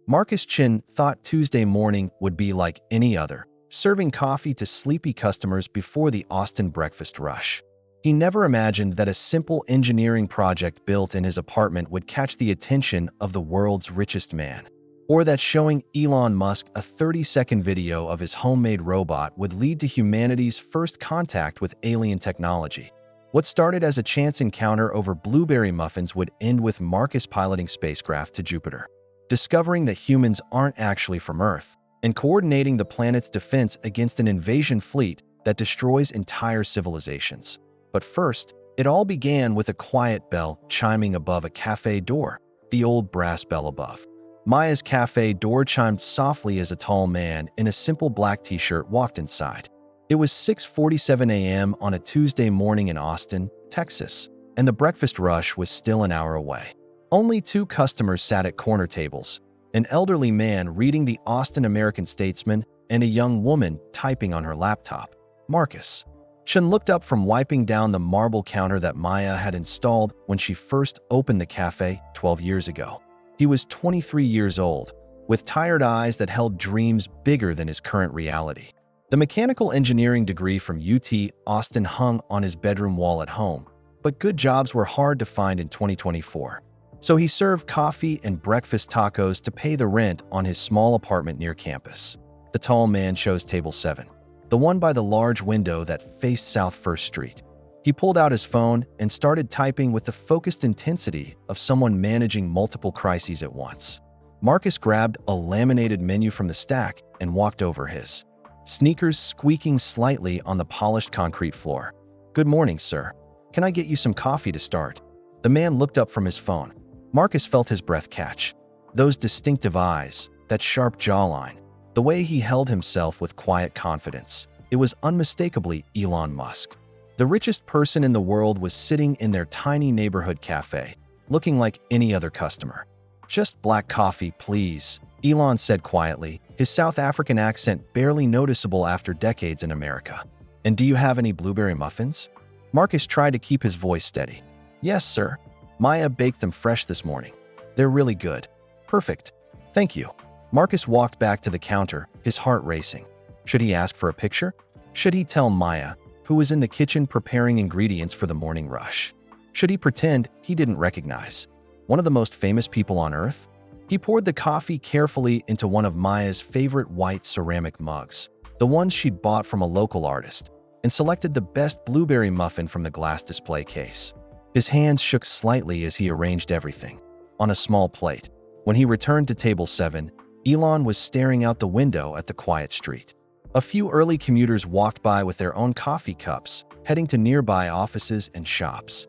Marcus Chin thought Tuesday morning would be like any other, serving coffee to sleepy customers before the Austin breakfast rush. He never imagined that a simple engineering project built in his apartment would catch the attention of the world's richest man, or that showing Elon Musk a 30-second video of his homemade robot would lead to humanity's first contact with alien technology. What started as a chance encounter over blueberry muffins would end with Marcus piloting spacecraft to Jupiter, discovering that humans aren't actually from Earth, and coordinating the planet's defense against an invasion fleet that destroys entire civilizations. But first, it all began with a quiet bell chiming above a cafe door, the old brass bell above. Maya's cafe door chimed softly as a tall man in a simple black t-shirt walked inside. It was 6:47 a.m. on a Tuesday morning in Austin, Texas, and the breakfast rush was still an hour away. Only two customers sat at corner tables, an elderly man reading the Austin American-Statesman and a young woman typing on her laptop. Marcus Chen looked up from wiping down the marble counter that Maya had installed when she first opened the cafe 12 years ago. He was 23 years old, with tired eyes that held dreams bigger than his current reality. The mechanical engineering degree from UT Austin hung on his bedroom wall at home, but good jobs were hard to find in 2024. So he served coffee and breakfast tacos to pay the rent on his small apartment near campus. The tall man chose table 7, the one by the large window that faced South First Street. He pulled out his phone and started typing with the focused intensity of someone managing multiple crises at once. Marcus grabbed a laminated menu from the stack and walked over his sneakers squeaking slightly on the polished concrete floor. "Good morning, sir. Can I get you some coffee to start?" The man looked up from his phone. Marcus felt his breath catch. Those distinctive eyes, that sharp jawline, the way he held himself with quiet confidence. It was unmistakably Elon Musk. The richest person in the world was sitting in their tiny neighborhood cafe, looking like any other customer. "Just black coffee, please," Elon said quietly, his South African accent barely noticeable after decades in America. "And do you have any blueberry muffins?" Marcus tried to keep his voice steady. "Yes, sir. Maya baked them fresh this morning. They're really good." "Perfect. Thank you." Marcus walked back to the counter, his heart racing. Should he ask for a picture? Should he tell Maya, who was in the kitchen preparing ingredients for the morning rush? Should he pretend he didn't recognize one of the most famous people on Earth? He poured the coffee carefully into one of Maya's favorite white ceramic mugs, the ones she'd bought from a local artist, and selected the best blueberry muffin from the glass display case. His hands shook slightly as he arranged everything on a small plate. When he returned to table 7, Elon was staring out the window at the quiet street. A few early commuters walked by with their own coffee cups, heading to nearby offices and shops.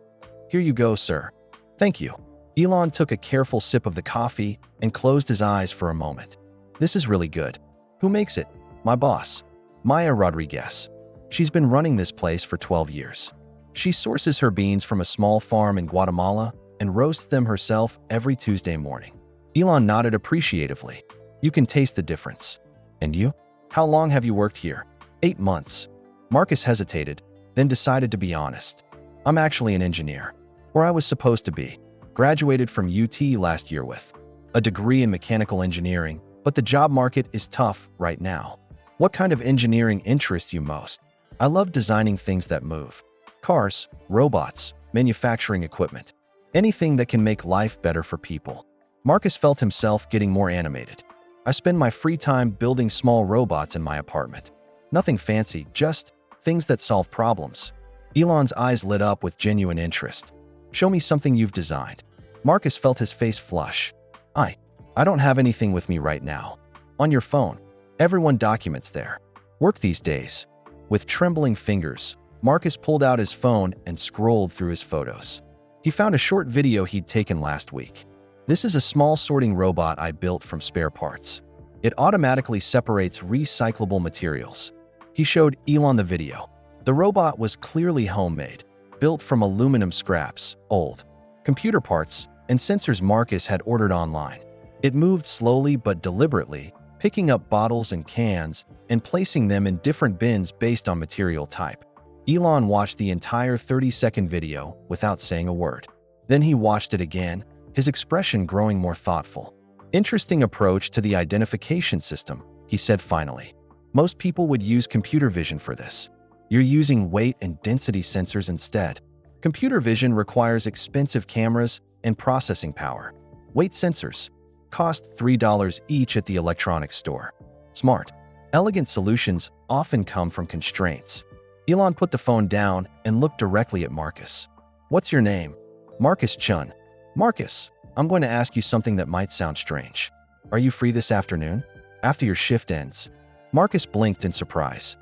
"Here you go, sir." "Thank you." Elon took a careful sip of the coffee and closed his eyes for a moment. "This is really good." "Who makes it?" "My boss, Maya Rodriguez. She's been running this place for 12 years. She sources her beans from a small farm in Guatemala and roasts them herself every Tuesday morning." Elon nodded appreciatively. "You can taste the difference." "And you? How long have you worked here?" 8 months. Marcus hesitated, then decided to be honest. "I'm actually an engineer. Where I was supposed to be. Graduated from UT last year with a degree in mechanical engineering, but the job market is tough right now." "What kind of engineering interests you most?" "I love designing things that move. Cars, robots, manufacturing equipment. Anything that can make life better for people." Marcus felt himself getting more animated. "I spend my free time building small robots in my apartment. Nothing fancy, just things that solve problems." Elon's eyes lit up with genuine interest. "Show me something you've designed." Marcus felt his face flush. I don't have anything with me right now." "On your phone. Everyone documents there. Work these days." With trembling fingers, Marcus pulled out his phone and scrolled through his photos. He found a short video he'd taken last week. "This is a small sorting robot I built from spare parts. It automatically separates recyclable materials." He showed Elon the video. The robot was clearly homemade, built from aluminum scraps, old computer parts, and sensors Marcus had ordered online. It moved slowly but deliberately, picking up bottles and cans and placing them in different bins based on material type. Elon watched the entire 30-second video without saying a word. Then he watched it again, his expression growing more thoughtful. Interesting approach to the identification system, he said finally. Most people would use computer vision for this. You're using weight and density sensors instead. Computer vision requires expensive cameras and processing power. Weight sensors cost $3 each at the electronics store. Smart, elegant solutions often come from constraints. Elon put the phone down and looked directly at Marcus. What's your name? Marcus Chun. Marcus, I'm going to ask you something that might sound strange. Are you free this afternoon? After your shift ends? Marcus blinked in surprise.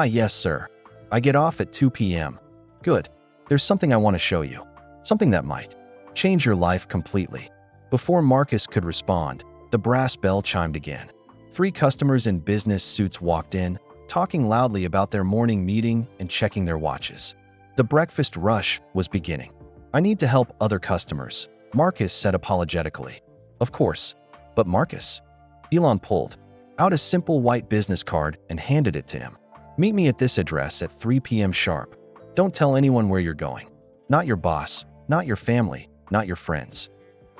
Yes, sir. I get off at 2 p.m. Good. There's something I want to show you. Something that might change your life completely. Before Marcus could respond, the brass bell chimed again. 3 customers in business suits walked in, talking loudly about their morning meeting and checking their watches. The breakfast rush was beginning. I need to help other customers, Marcus said apologetically. Of course. But Marcus? Elon pulled out a simple white business card and handed it to him. Meet me at this address at 3 p.m. sharp. Don't tell anyone where you're going. Not your boss, not your family, not your friends.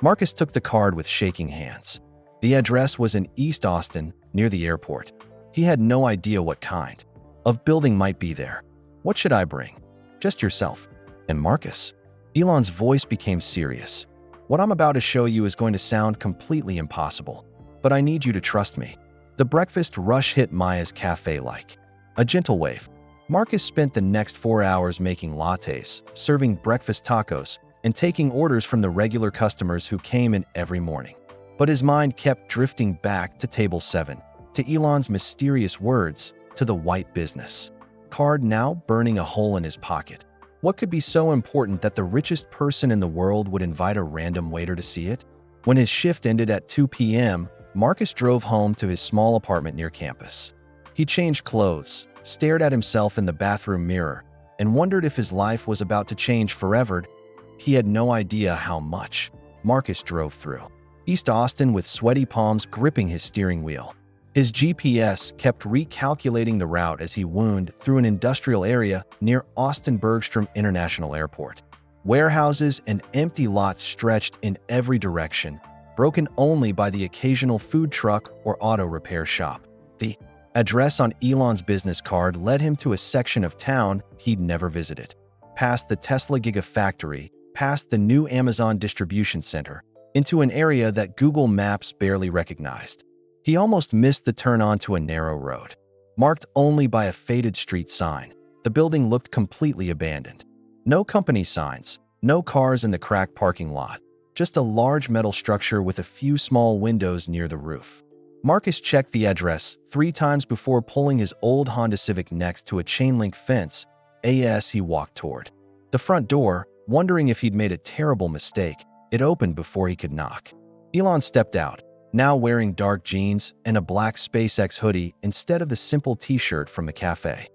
Marcus took the card with shaking hands. The address was in East Austin, near the airport. He had no idea what kind of building might be there. What should I bring? Just yourself. And Marcus? Elon's voice became serious. What I'm about to show you is going to sound completely impossible, but I need you to trust me. The breakfast rush hit Maya's cafe like a gentle wave. Marcus spent the next 4 hours making lattes, serving breakfast tacos, and taking orders from the regular customers who came in every morning. But his mind kept drifting back to table 7, to Elon's mysterious words, to the white business card now burning a hole in his pocket. What could be so important that the richest person in the world would invite a random waiter to see it? When his shift ended at 2 p.m., Marcus drove home to his small apartment near campus. He changed clothes, stared at himself in the bathroom mirror, and wondered if his life was about to change forever. He had no idea how much. Marcus drove through East Austin with sweaty palms gripping his steering wheel. His GPS kept recalculating the route as he wound through an industrial area near Austin-Bergstrom International Airport. Warehouses and empty lots stretched in every direction, broken only by the occasional food truck or auto repair shop. The address on Elon's business card led him to a section of town he'd never visited. Past the Tesla Gigafactory, past the new Amazon distribution center, into an area that Google Maps barely recognized. He almost missed the turn onto a narrow road, marked only by a faded street sign. The building looked completely abandoned. No company signs, no cars in the cracked parking lot, just a large metal structure with a few small windows near the roof. Marcus checked the address 3 times before pulling his old Honda Civic next to a chain-link fence as he walked toward the front door, wondering if he'd made a terrible mistake. It opened before he could knock. Elon stepped out, now wearing dark jeans and a black SpaceX hoodie instead of the simple t-shirt from the cafe.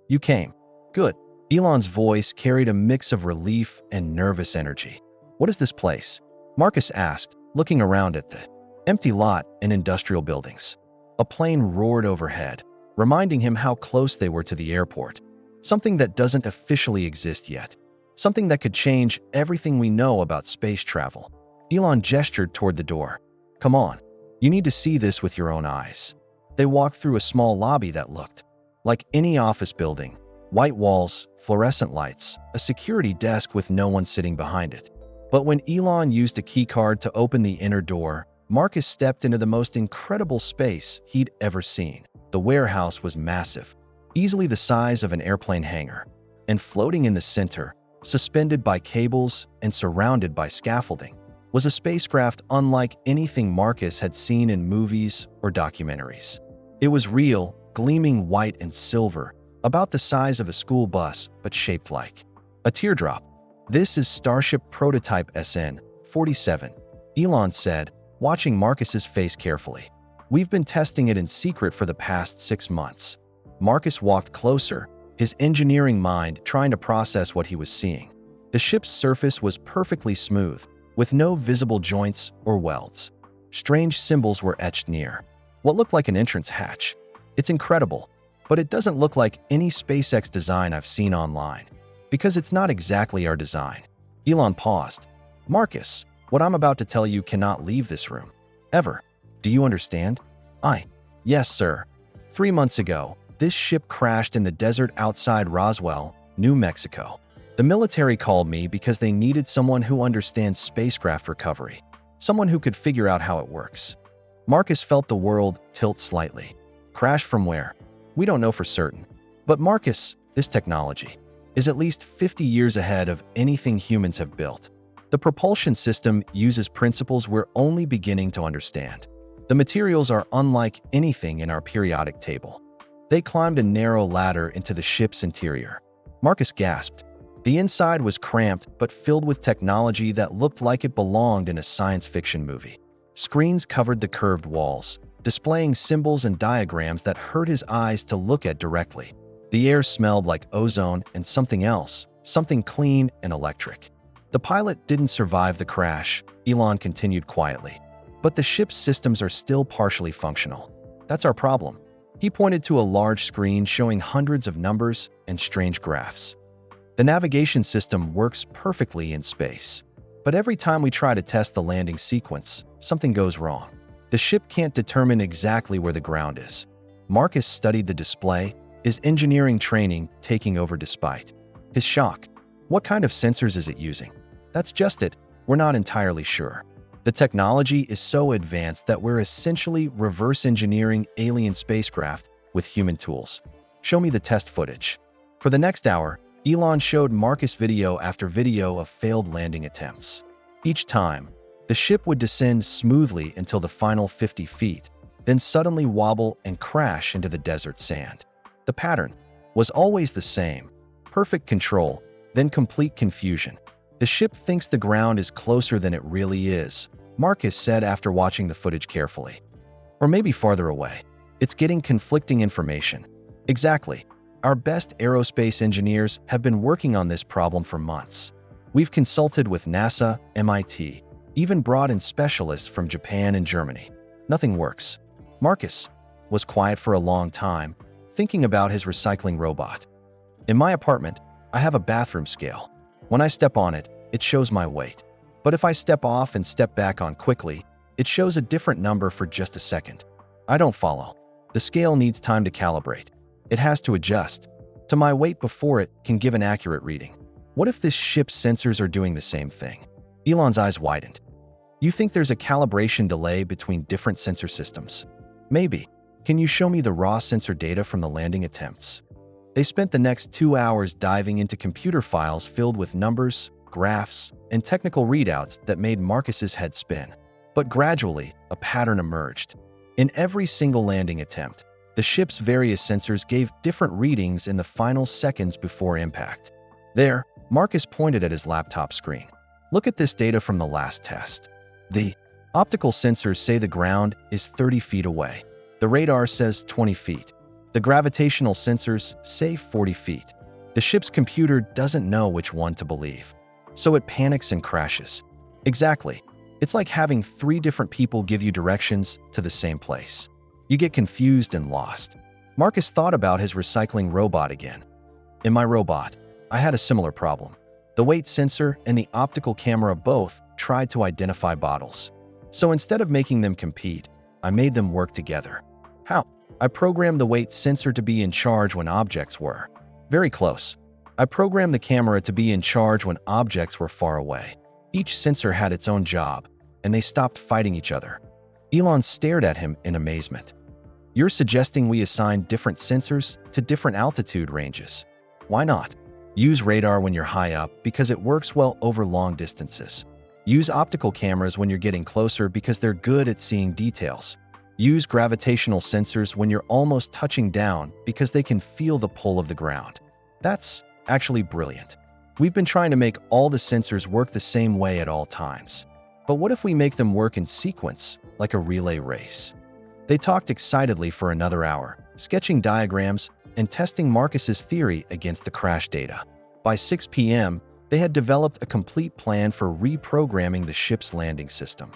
You came. Good. Elon's voice carried a mix of relief and nervous energy. What is this place? Marcus asked, looking around at the empty lot and industrial buildings. A plane roared overhead, reminding him how close they were to the airport. Something that doesn't officially exist yet. Something that could change everything we know about space travel. Elon gestured toward the door. Come on. You need to see this with your own eyes. They walked through a small lobby that looked like any office building. White walls, fluorescent lights, a security desk with no one sitting behind it. But when Elon used a keycard to open the inner door, Marcus stepped into the most incredible space he'd ever seen. The warehouse was massive, easily the size of an airplane hangar, and floating in the center, suspended by cables and surrounded by scaffolding, was a spacecraft unlike anything Marcus had seen in movies or documentaries. It was real, gleaming white and silver, about the size of a school bus but shaped like a teardrop. This is Starship Prototype SN-47, Elon said, watching Marcus's face carefully. We've been testing it in secret for the past 6 months. Marcus walked closer, his engineering mind trying to process what he was seeing. The ship's surface was perfectly smooth, with no visible joints or welds. Strange symbols were etched near what looked like an entrance hatch. It's incredible, but it doesn't look like any SpaceX design I've seen online, because it's not exactly our design. Elon paused. Marcus, what I'm about to tell you cannot leave this room. Ever. Do you understand? I. Yes, sir. 3 months ago, this ship crashed in the desert outside Roswell, New Mexico. The military called me because they needed someone who understands spacecraft recovery, someone who could figure out how it works. Marcus felt the world tilt slightly. Crash from where? We don't know for certain. But Marcus, this technology, is at least 50 years ahead of anything humans have built. The propulsion system uses principles we're only beginning to understand. The materials are unlike anything in our periodic table. They climbed a narrow ladder into the ship's interior. Marcus gasped. The inside was cramped but filled with technology that looked like it belonged in a science fiction movie. Screens covered the curved walls, displaying symbols and diagrams that hurt his eyes to look at directly. The air smelled like ozone and something else, something clean and electric. The pilot didn't survive the crash, Elon continued quietly. But the ship's systems are still partially functional. That's our problem. He pointed to a large screen showing hundreds of numbers and strange graphs. The navigation system works perfectly in space. But every time we try to test the landing sequence, something goes wrong. The ship can't determine exactly where the ground is. Marcus studied the display, his engineering training taking over despite his shock. What kind of sensors is it using? That's just it. We're not entirely sure. The technology is so advanced that we're essentially reverse engineering alien spacecraft with human tools. Show me the test footage. For the next hour, Elon showed Marcus video after video of failed landing attempts. Each time, the ship would descend smoothly until the final 50 feet, then suddenly wobble and crash into the desert sand. The pattern was always the same: perfect control, then complete confusion. The ship thinks the ground is closer than it really is, Marcus said after watching the footage carefully. Or maybe farther away. It's getting conflicting information. Exactly. Our best aerospace engineers have been working on this problem for months. We've consulted with NASA, MIT, even brought in specialists from Japan and Germany. Nothing works. Marcus was quiet for a long time, thinking about his recycling robot. In my apartment, I have a bathroom scale. When I step on it, it shows my weight. But if I step off and step back on quickly, it shows a different number for just a second. I don't follow. The scale needs time to calibrate. It has to adjust to my weight before it can give an accurate reading. What if this ship's sensors are doing the same thing? Elon's eyes widened. You think there's a calibration delay between different sensor systems? Maybe. Can you show me the raw sensor data from the landing attempts? They spent the next 2 hours diving into computer files filled with numbers, graphs, and technical readouts that made Marcus's head spin. But gradually, a pattern emerged. In every single landing attempt, the ship's various sensors gave different readings in the final seconds before impact. There, Marcus pointed at his laptop screen. Look at this data from the last test. The optical sensors say the ground is 30 feet away. The radar says 20 feet. The gravitational sensors say 40 feet. The ship's computer doesn't know which one to believe. So it panics and crashes. Exactly. It's like having 3 different people give you directions to the same place. You get confused and lost. Marcus thought about his recycling robot again. In my robot, I had a similar problem. The weight sensor and the optical camera both tried to identify bottles. So instead of making them compete, I made them work together. How? I programmed the weight sensor to be in charge when objects were very close. I programmed the camera to be in charge when objects were far away. Each sensor had its own job, and they stopped fighting each other. Elon stared at him in amazement. You're suggesting we assign different sensors to different altitude ranges. Why not? Use radar when you're high up because it works well over long distances. Use optical cameras when you're getting closer because they're good at seeing details. Use gravitational sensors when you're almost touching down because they can feel the pull of the ground. That's actually brilliant. We've been trying to make all the sensors work the same way at all times. But what if we make them work in sequence, like a relay race? They talked excitedly for another hour, sketching diagrams and testing Marcus's theory against the crash data. By 6 p.m., they had developed a complete plan for reprogramming the ship's landing system.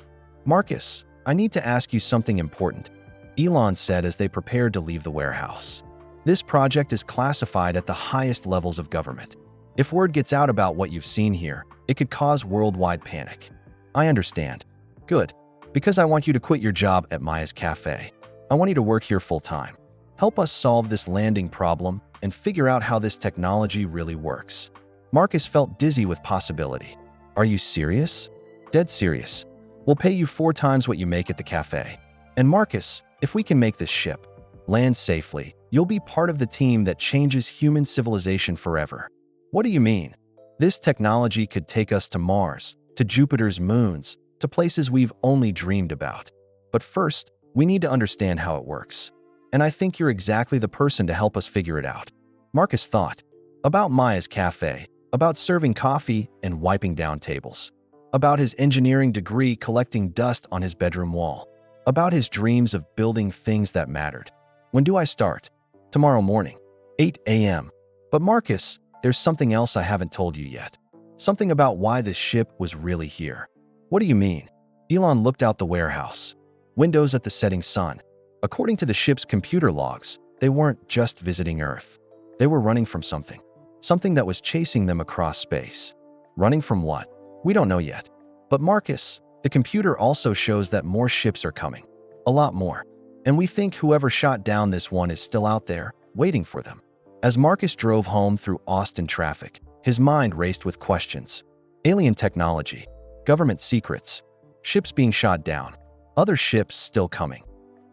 Marcus, I need to ask you something important, Elon said as they prepared to leave the warehouse. This project is classified at the highest levels of government. If word gets out about what you've seen here, it could cause worldwide panic. I understand. Good. Because I want you to quit your job at Maya's cafe. I want you to work here full-time. Help us solve this landing problem and figure out how this technology really works. Marcus felt dizzy with possibility. Are you serious? Dead serious. We'll pay you 4 times what you make at the cafe. And Marcus, if we can make this ship land safely, you'll be part of the team that changes human civilization forever. What do you mean? This technology could take us to Mars, to Jupiter's moons, to places we've only dreamed about. But first, we need to understand how it works. And I think you're exactly the person to help us figure it out. Marcus thought about Maya's cafe, about serving coffee and wiping down tables, about his engineering degree collecting dust on his bedroom wall, about his dreams of building things that mattered. When do I start? Tomorrow morning, 8 a.m. But Marcus, there's something else I haven't told you yet. Something about why this ship was really here. What do you mean? Elon looked out the warehouse. Windows at the setting sun. According to the ship's computer logs, they weren't just visiting Earth. They were running from something. Something that was chasing them across space. Running from what? We don't know yet. But Marcus, the computer also shows that more ships are coming. A lot more. And we think whoever shot down this one is still out there, waiting for them. As Marcus drove home through Austin traffic, his mind raced with questions. Alien technology, government secrets, ships being shot down, other ships still coming.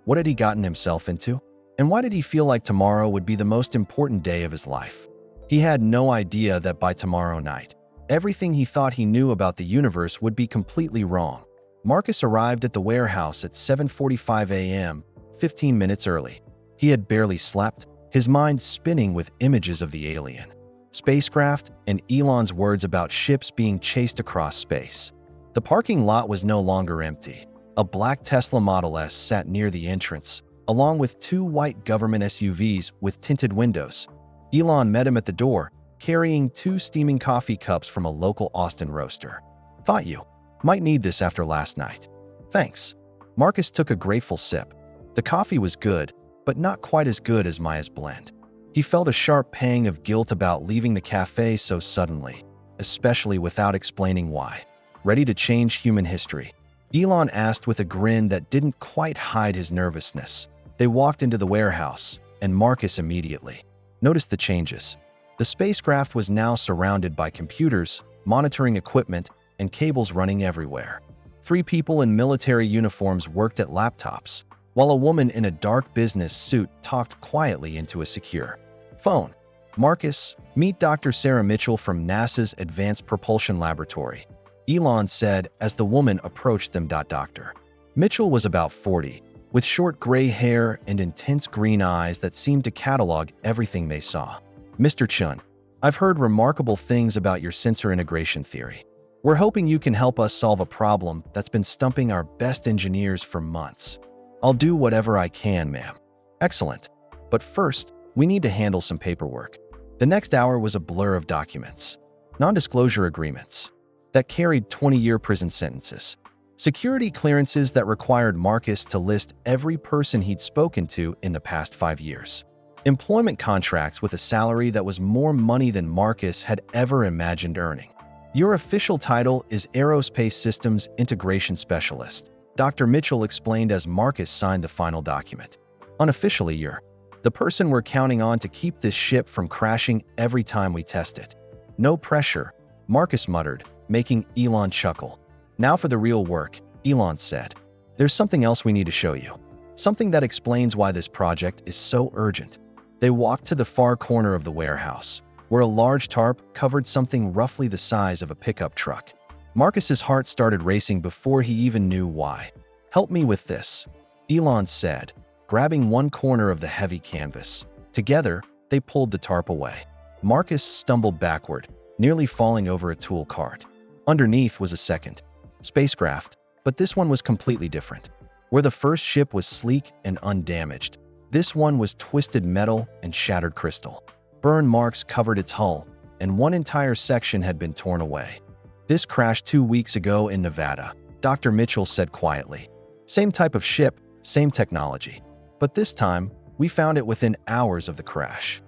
What had he gotten himself into? And why did he feel like tomorrow would be the most important day of his life? He had no idea that by tomorrow night, everything he thought he knew about the universe would be completely wrong. Marcus arrived at the warehouse at 7:45 a.m., 15 minutes early. He had barely slept, his mind spinning with images of the alien spacecraft and Elon's words about ships being chased across space. The parking lot was no longer empty. A black Tesla Model S sat near the entrance, along with 2 white government SUVs with tinted windows. Elon met him at the door, carrying 2 steaming coffee cups from a local Austin roaster. Thought you might need this after last night. Thanks. Marcus took a grateful sip. The coffee was good, but not quite as good as Maya's blend. He felt a sharp pang of guilt about leaving the cafe so suddenly, especially without explaining why. Ready to change human history? Elon asked with a grin that didn't quite hide his nervousness. They walked into the warehouse, and Marcus immediately noticed the changes. The spacecraft was now surrounded by computers, monitoring equipment, and cables running everywhere. 3 people in military uniforms worked at laptops, while a woman in a dark business suit talked quietly into a secure phone. Marcus, meet Dr. Sarah Mitchell from NASA's Advanced Propulsion Laboratory, Elon said as the woman approached them. Dr. Mitchell was about 40, with short gray hair and intense green eyes that seemed to catalog everything they saw. Mr. Chun, I've heard remarkable things about your sensor integration theory. We're hoping you can help us solve a problem that's been stumping our best engineers for months. I'll do whatever I can, ma'am. Excellent. But first, we need to handle some paperwork. The next hour was a blur of documents. Non-disclosure agreements that carried 20-year prison sentences. Security clearances that required Marcus to list every person he'd spoken to in the past 5 years. Employment contracts with a salary that was more money than Marcus had ever imagined earning. Your official title is Aerospace Systems Integration Specialist, Dr. Mitchell explained as Marcus signed the final document. Unofficially, you're the person we're counting on to keep this ship from crashing every time we test it. No pressure, Marcus muttered, making Elon chuckle. Now for the real work, Elon said. There's something else we need to show you. Something that explains why this project is so urgent. They walked to the far corner of the warehouse, where a large tarp covered something roughly the size of a pickup truck. Marcus's heart started racing before he even knew why. Help me with this, Elon said, grabbing one corner of the heavy canvas. Together, they pulled the tarp away. Marcus stumbled backward, nearly falling over a tool cart. Underneath was a second spacecraft, but this one was completely different. Where the first ship was sleek and undamaged, this one was twisted metal and shattered crystal. Burn marks covered its hull, and one entire section had been torn away. This crashed 2 weeks ago in Nevada, Dr. Mitchell said quietly. Same type of ship, same technology. But this time, we found it within hours of the crash.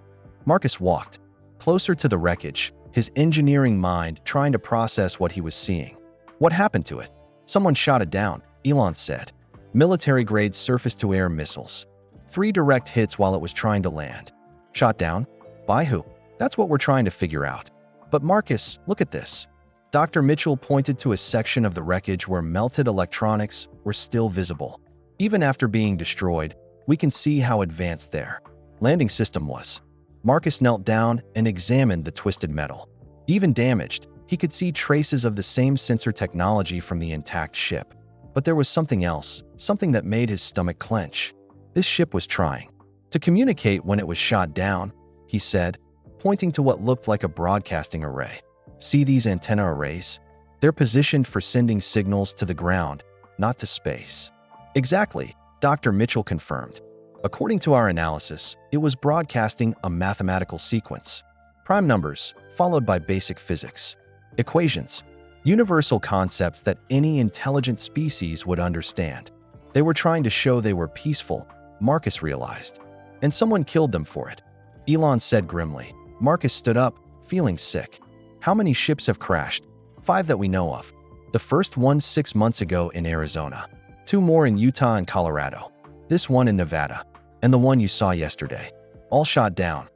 Marcus walked closer to the wreckage, his engineering mind trying to process what he was seeing. What happened to it? Someone shot it down, Elon said. Military-grade surface-to-air missiles. 3 direct hits while it was trying to land. Shot down? By who? That's what we're trying to figure out. But Marcus, look at this. Dr. Mitchell pointed to a section of the wreckage where melted electronics were still visible. Even after being destroyed, we can see how advanced their landing system was. Marcus knelt down and examined the twisted metal. Even damaged, he could see traces of the same sensor technology from the intact ship. But there was something else, something that made his stomach clench. This ship was trying to communicate when it was shot down, he said, pointing to what looked like a broadcasting array. See these antenna arrays? They're positioned for sending signals to the ground, not to space. Exactly, Dr. Mitchell confirmed. According to our analysis, it was broadcasting a mathematical sequence. Prime numbers, followed by basic physics. Equations, universal concepts that any intelligent species would understand. They were trying to show they were peaceful, Marcus realized. And someone killed them for it. Elon said grimly. Marcus stood up, feeling sick. How many ships have crashed? 5 that we know of. The first one 6 months ago in Arizona. 2 more in Utah and Colorado. This one in Nevada. And the one you saw yesterday. All shot down.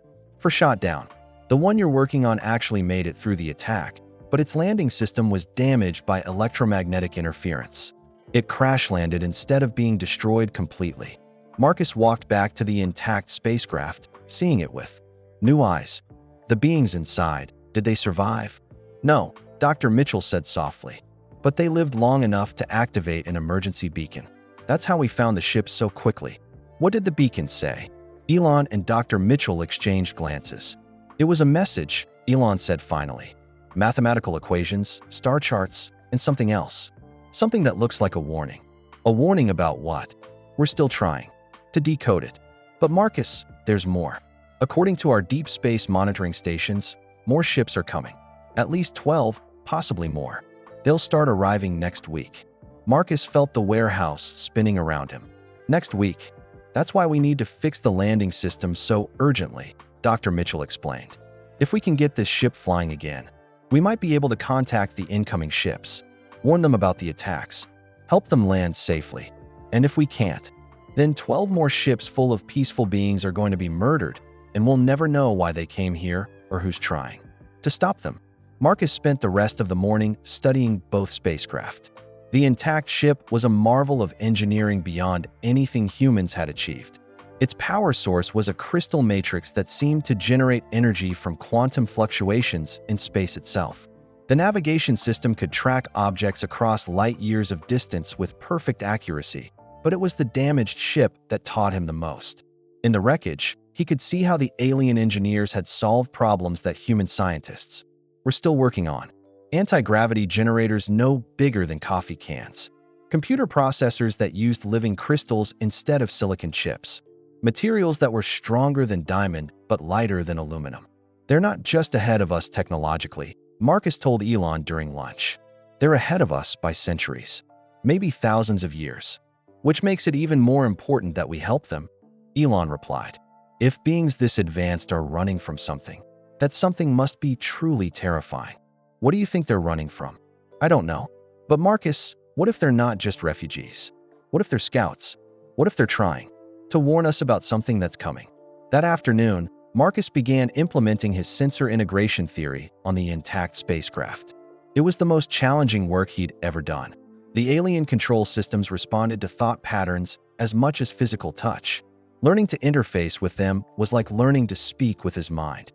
Shot down. The one you're working on actually made it through the attack, but its landing system was damaged by electromagnetic interference. It crash-landed instead of being destroyed completely. Marcus walked back to the intact spacecraft, seeing it with new eyes. The beings inside, did they survive? No, Dr. Mitchell said softly. But they lived long enough to activate an emergency beacon. That's how we found the ship so quickly. What did the beacon say? Elon and Dr. Mitchell exchanged glances. It was a message, Elon said finally. Mathematical equations, star charts, and something else. Something that looks like a warning. A warning about what? We're still trying to decode it. But Marcus, there's more. According to our deep space monitoring stations, more ships are coming. At least 12, possibly more. They'll start arriving next week. Marcus felt the warehouse spinning around him. Next week. That's why we need to fix the landing system so urgently, Dr. Mitchell explained. If we can get this ship flying again, we might be able to contact the incoming ships, warn them about the attacks, help them land safely. And if we can't, then 12 more ships full of peaceful beings are going to be murdered, and we'll never know why they came here or who's trying to stop them. Marcus spent the rest of the morning studying both spacecraft. The intact ship was a marvel of engineering beyond anything humans had achieved. Its power source was a crystal matrix that seemed to generate energy from quantum fluctuations in space itself. The navigation system could track objects across light years of distance with perfect accuracy, but it was the damaged ship that taught him the most. In the wreckage, he could see how the alien engineers had solved problems that human scientists were still working on. Anti-gravity generators no bigger than coffee cans. Computer processors that used living crystals instead of silicon chips. Materials that were stronger than diamond but lighter than aluminum. They're not just ahead of us technologically, Marcus told Elon during lunch. They're ahead of us by centuries, maybe thousands of years. Which makes it even more important that we help them, Elon replied. If beings this advanced are running from something, that something must be truly terrifying. What do you think they're running from? I don't know. But Marcus, what if they're not just refugees? What if they're scouts? What if they're trying to warn us about something that's coming? That afternoon, Marcus began implementing his sensor integration theory on the intact spacecraft. It was the most challenging work he'd ever done. The alien control systems responded to thought patterns as much as physical touch. Learning to interface with them was like learning to speak with his mind.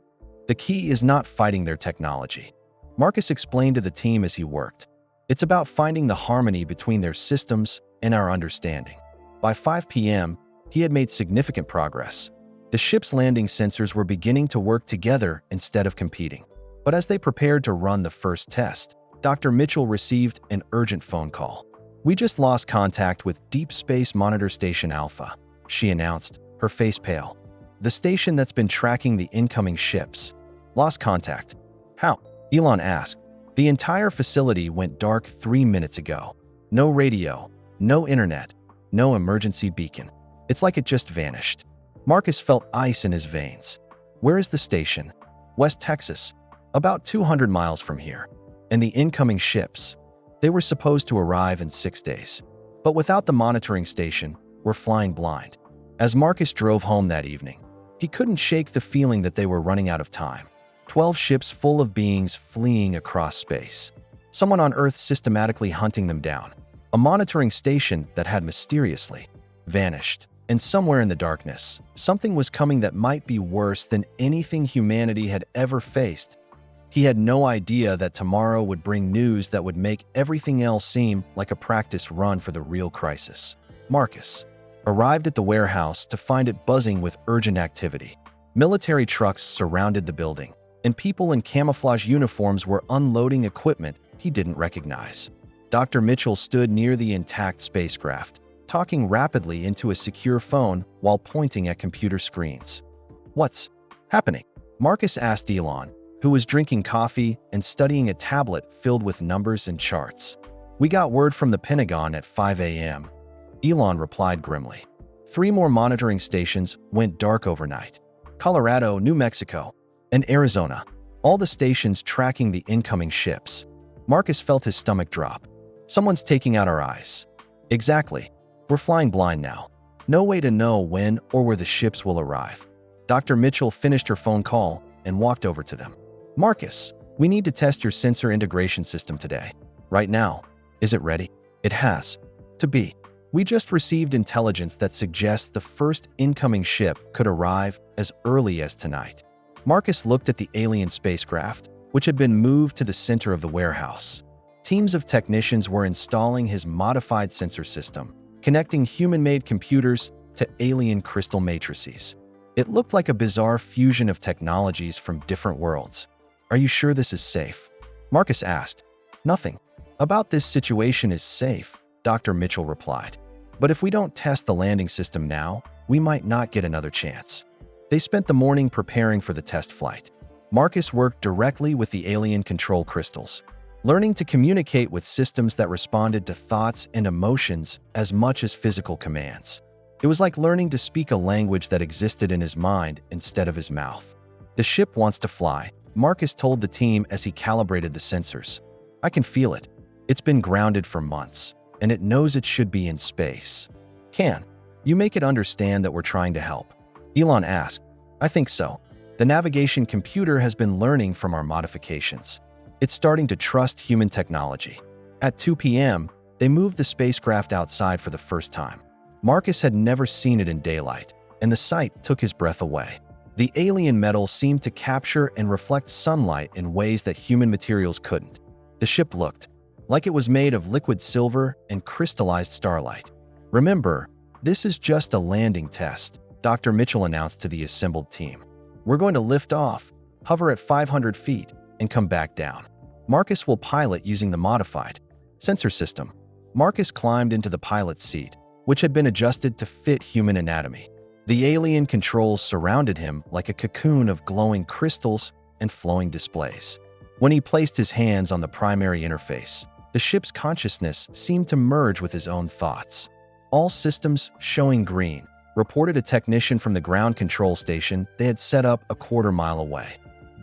The key is not fighting their technology, Marcus explained to the team as he worked. It's about finding the harmony between their systems and our understanding. By 5 p.m., he had made significant progress. The ship's landing sensors were beginning to work together instead of competing. But as they prepared to run the first test, Dr. Mitchell received an urgent phone call. We just lost contact with Deep Space Monitor Station Alpha, she announced, her face pale. The station that's been tracking the incoming ships. Lost contact. How? Elon asked. The entire facility went dark 3 minutes ago. No radio, no internet, no emergency beacon. It's like it just vanished. Marcus felt ice in his veins. Where is the station? West Texas, about 200 miles from here. And the incoming ships. They were supposed to arrive in 6 days. But without the monitoring station, we're flying blind. As Marcus drove home that evening, he couldn't shake the feeling that they were running out of time. 12 ships full of beings fleeing across space. Someone on Earth systematically hunting them down. A monitoring station that had mysteriously vanished. And somewhere in the darkness, something was coming that might be worse than anything humanity had ever faced. He had no idea that tomorrow would bring news that would make everything else seem like a practice run for the real crisis. Marcus arrived at the warehouse to find it buzzing with urgent activity. Military trucks surrounded the building, and people in camouflage uniforms were unloading equipment he didn't recognize. Dr. Mitchell stood near the intact spacecraft, talking rapidly into a secure phone while pointing at computer screens. "What's happening?" Marcus asked Elon, who was drinking coffee and studying a tablet filled with numbers and charts. "We got word from the Pentagon at 5 a.m. Elon replied grimly. 3 more monitoring stations went dark overnight. Colorado, New Mexico, and Arizona. All the stations tracking the incoming ships. Marcus felt his stomach drop. "Someone's taking out our eyes." "Exactly. We're flying blind now. No way to know when or where the ships will arrive." Dr. Mitchell finished her phone call and walked over to them. "Marcus, we need to test your sensor integration system today. Right now. Is it ready?" "It has to be. We just received intelligence that suggests the first incoming ship could arrive as early as tonight." Marcus looked at the alien spacecraft, which had been moved to the center of the warehouse. Teams of technicians were installing his modified sensor system, connecting human-made computers to alien crystal matrices. It looked like a bizarre fusion of technologies from different worlds. "Are you sure this is safe?" Marcus asked. "Nothing about this situation is safe," Dr. Mitchell replied. "But if we don't test the landing system now, we might not get another chance." They spent the morning preparing for the test flight. Marcus worked directly with the alien control crystals, learning to communicate with systems that responded to thoughts and emotions as much as physical commands. It was like learning to speak a language that existed in his mind instead of his mouth. "The ship wants to fly," Marcus told the team as he calibrated the sensors. "I can feel it. It's been grounded for months, and it knows it should be in space." "Can you make it understand that we're trying to help?" Elon asked. "I think so. The navigation computer has been learning from our modifications. It's starting to trust human technology." At 2 p.m., they moved the spacecraft outside for the first time. Marcus had never seen it in daylight, and the sight took his breath away. The alien metal seemed to capture and reflect sunlight in ways that human materials couldn't. The ship looked like it was made of liquid silver and crystallized starlight. "Remember, this is just a landing test," Dr. Mitchell announced to the assembled team. "We're going to lift off, hover at 500 feet, and come back down. Marcus will pilot using the modified sensor system." Marcus climbed into the pilot's seat, which had been adjusted to fit human anatomy. The alien controls surrounded him like a cocoon of glowing crystals and flowing displays. When he placed his hands on the primary interface, the ship's consciousness seemed to merge with his own thoughts. "All systems showing green," reported a technician from the ground control station they had set up a quarter-mile away.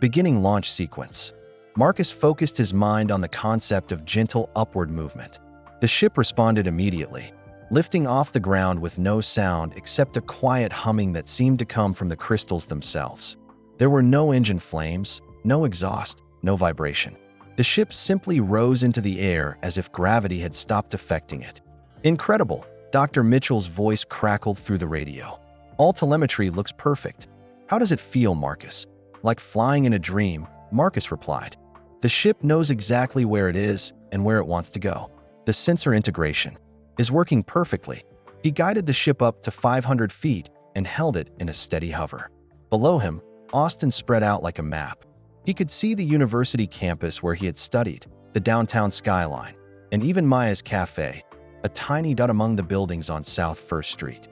"Beginning launch sequence." Marcus focused his mind on the concept of gentle upward movement. The ship responded immediately, lifting off the ground with no sound except a quiet humming that seemed to come from the crystals themselves. There were no engine flames, no exhaust, no vibration. The ship simply rose into the air as if gravity had stopped affecting it. "Incredible," Dr. Mitchell's voice crackled through the radio. "All telemetry looks perfect." "How does it feel, Marcus?" "Like flying in a dream," Marcus replied. "The ship knows exactly where it is and where it wants to go. The sensor integration is working perfectly." He guided the ship up to 500 feet and held it in a steady hover. Below him, Austin spread out like a map. He could see the university campus where he had studied, the downtown skyline, and even Maya's Cafe, a tiny dot among the buildings on South First Street.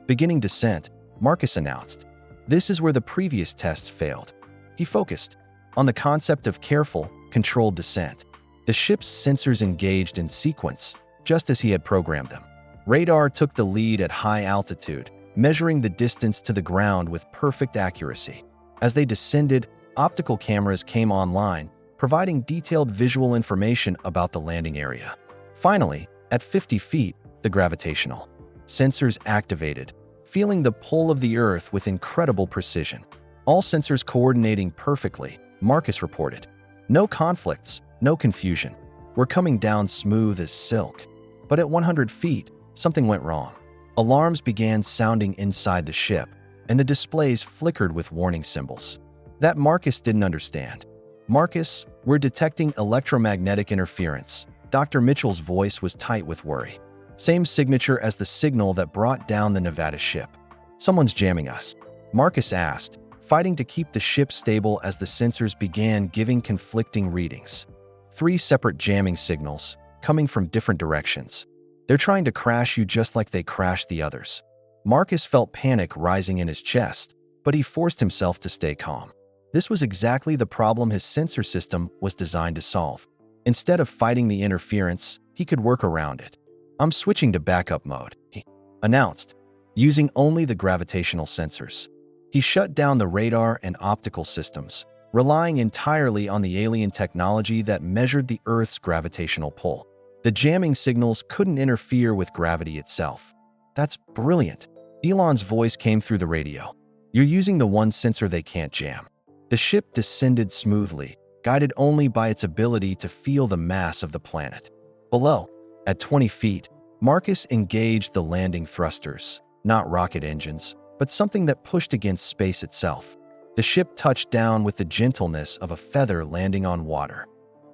"Beginning descent," Marcus announced. "This is where the previous tests failed." He focused on the concept of careful, controlled descent. The ship's sensors engaged in sequence, just as he had programmed them. Radar took the lead at high altitude, measuring the distance to the ground with perfect accuracy. As they descended, optical cameras came online, providing detailed visual information about the landing area. Finally, at 50 feet, The gravitational sensors activated, feeling the pull of the Earth with incredible precision. All sensors coordinating perfectly, Marcus reported. No conflicts, no confusion. We're coming down smooth as silk. But at 100 feet, something went wrong. Alarms began sounding inside the ship, and the displays flickered with warning symbols. That Marcus didn't understand. Marcus, we're detecting electromagnetic interference. Dr. Mitchell's voice was tight with worry. Same signature as the signal that brought down the Nevada ship. Someone's jamming us, Marcus asked, fighting to keep the ship stable as the sensors began giving conflicting readings. 3 separate jamming signals, coming from different directions. They're trying to crash you just like they crashed the others. Marcus felt panic rising in his chest, but he forced himself to stay calm. This was exactly the problem his sensor system was designed to solve. Instead of fighting the interference, he could work around it. I'm switching to backup mode, he announced, using only the gravitational sensors. He shut down the radar and optical systems, relying entirely on the alien technology that measured the Earth's gravitational pull. The jamming signals couldn't interfere with gravity itself. That's brilliant. Elon's voice came through the radio. You're using the one sensor they can't jam. The ship descended smoothly, guided only by its ability to feel the mass of the planet. Below, at 20 feet, Marcus engaged the landing thrusters, not rocket engines, but something that pushed against space itself. The ship touched down with the gentleness of a feather landing on water.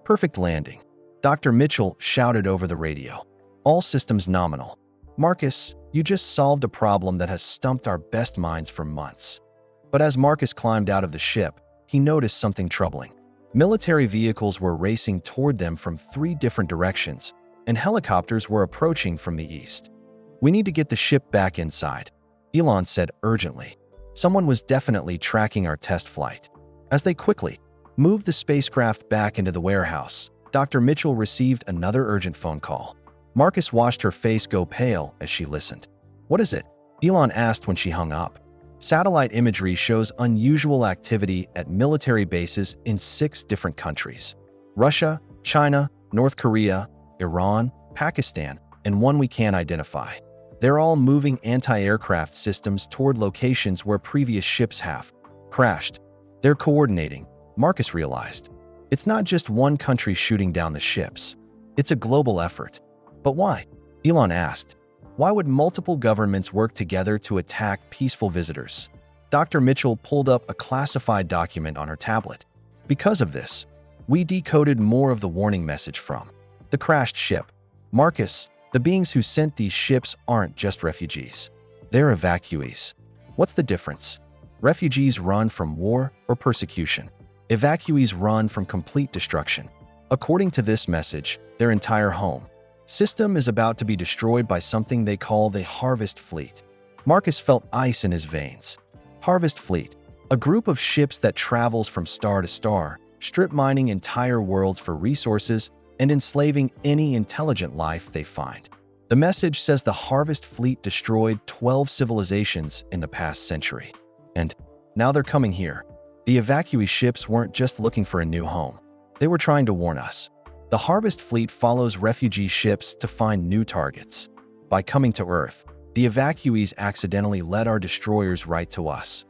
Perfect landing. Dr. Mitchell shouted over the radio. All systems nominal. Marcus, you just solved a problem that has stumped our best minds for months. But as Marcus climbed out of the ship, he noticed something troubling. Military vehicles were racing toward them from 3 different directions, and helicopters were approaching from the east. We need to get the ship back inside, Elon said urgently. Someone was definitely tracking our test flight. As they quickly moved the spacecraft back into the warehouse, Dr. Mitchell received another urgent phone call. Marcus watched her face go pale as she listened. What is it? Elon asked when she hung up. Satellite imagery shows unusual activity at military bases in 6 different countries: Russia, China, North Korea, Iran, Pakistan, and one we can't identify. They're all moving anti-aircraft systems toward locations where previous ships have crashed. They're coordinating, Marcus realized. It's not just one country shooting down the ships. It's a global effort. But why? Elon asked. Why would multiple governments work together to attack peaceful visitors? Dr. Mitchell pulled up a classified document on her tablet. Because of this, we decoded more of the warning message from the crashed ship. Marcus, the beings who sent these ships aren't just refugees. They're evacuees. What's the difference? Refugees run from war or persecution. Evacuees run from complete destruction. According to this message, their entire home system is about to be destroyed by something they call the Harvest Fleet. Marcus felt ice in his veins. Harvest Fleet, a group of ships that travels from star to star, strip mining entire worlds for resources and enslaving any intelligent life they find. The message says the Harvest Fleet destroyed 12 civilizations in the past century. And now they're coming here. The evacuee ships weren't just looking for a new home. They were trying to warn us. The Harvest Fleet follows refugee ships to find new targets. By coming to Earth, the evacuees accidentally led our destroyers right to us.